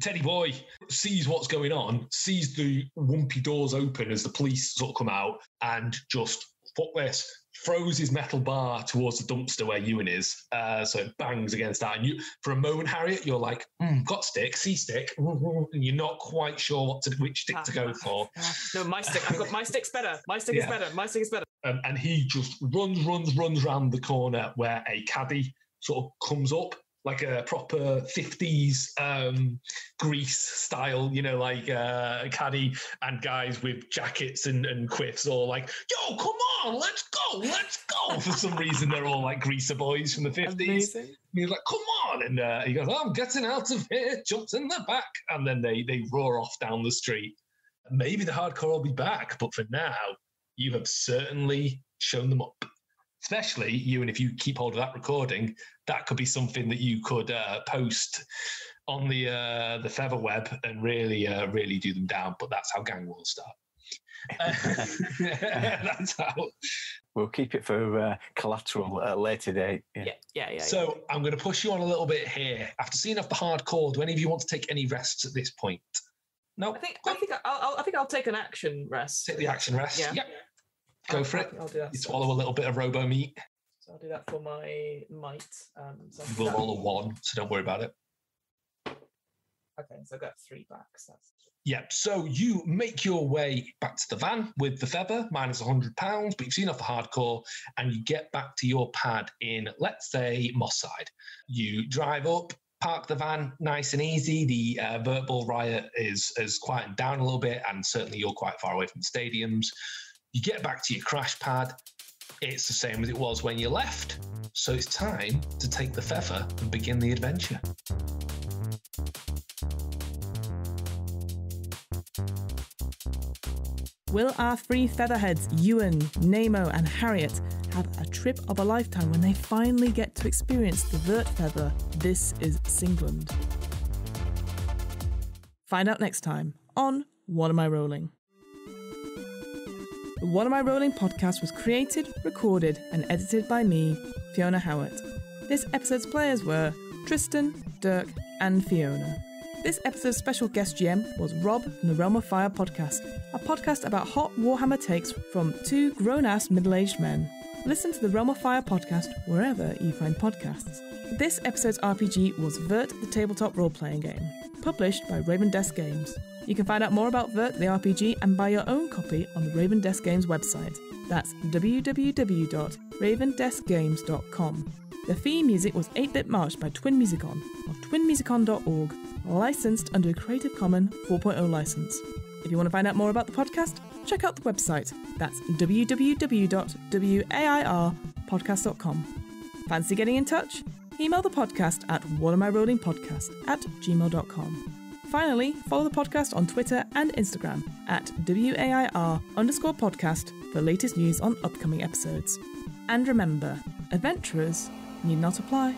Teddy Boy sees what's going on, sees the wumpy doors open as the police sort of come out, and just, fuck this, throws his metal bar towards the dumpster where Ewan is. So it bangs against that. And you, for a moment, Harriet, you're like, got stick, C-stick, and you're not quite sure which stick to go for. No, my stick. I've got my stick's better. My stick is better. My stick is better. And he just runs around the corner where a caddy sort of comes up like a proper 50s Grease style, like caddy and guys with jackets and quiffs all like, yo, come on, let's go. For some reason, they're all like greaser boys from the 50s. Amazing. And he's like, come on. And he goes, I'm getting out of here, jumps in the back. And then they roar off down the street. Maybe the hardcore will be back, but for now, you have certainly shown them up. Especially you, and if you keep hold of that recording, that could be something that you could post on the feather web and really do them down. But that's how gang wars start. That's how. We'll keep it for collateral at a later date. Yeah. So I'm going to push you on a little bit here. After seeing off the hardcore, do any of you want to take any rests at this point? No. I think I'll take an action rest. Take the action rest. Yeah. Yep. Go for it. I'll do that. You swallow a little bit of robo meat. So I'll do that for my might. So You will roll a 1, so don't worry about it. Okay, so I've got 3 back. So that's... Yep. So you make your way back to the van with the feather, minus £100, but you've seen off the hardcore, and you get back to your pad in, let's say, Moss Side. You drive up, park the van nice and easy. The verbal riot is quieted down a little bit, and certainly you're quite far away from the stadiums. You get back to your crash pad. It's the same as it was when you left. So it's time to take the feather and begin the adventure. Will our 3 featherheads, Ewan, Nemo and Harriet, have a trip of a lifetime when they finally get to experience the Vurt feather? This is Singland. Find out next time on What Am I Rolling? The What Am I Rolling podcast was created, recorded and edited by me, Fiona Howat. This episode's players were Tristen, Dirk and Fiona. This episode's special guest GM was Rob from the Realm of Fire podcast, a podcast about hot Warhammer takes from 2 grown-ass middle-aged men. Listen to the Realm of Fire podcast wherever you find podcasts. This episode's RPG was Vurt the Tabletop Roleplaying Game, published by Raven Desk Games. You can find out more about Vurt the RPG and buy your own copy on the Raven Desk Games website. That's www.ravendeskgames.com. The theme music was 8-Bit March by Twin Musicon of twinmusicon.org, licensed under a Creative Commons 4.0 license. If you want to find out more about the podcast, check out the website. That's www.wairpodcast.com. Fancy getting in touch? Email the podcast at whatamirollingpodcast@gmail.com. Finally, follow the podcast on Twitter and Instagram at WAIR_podcast for the latest news on upcoming episodes. And remember, adventurers need not apply.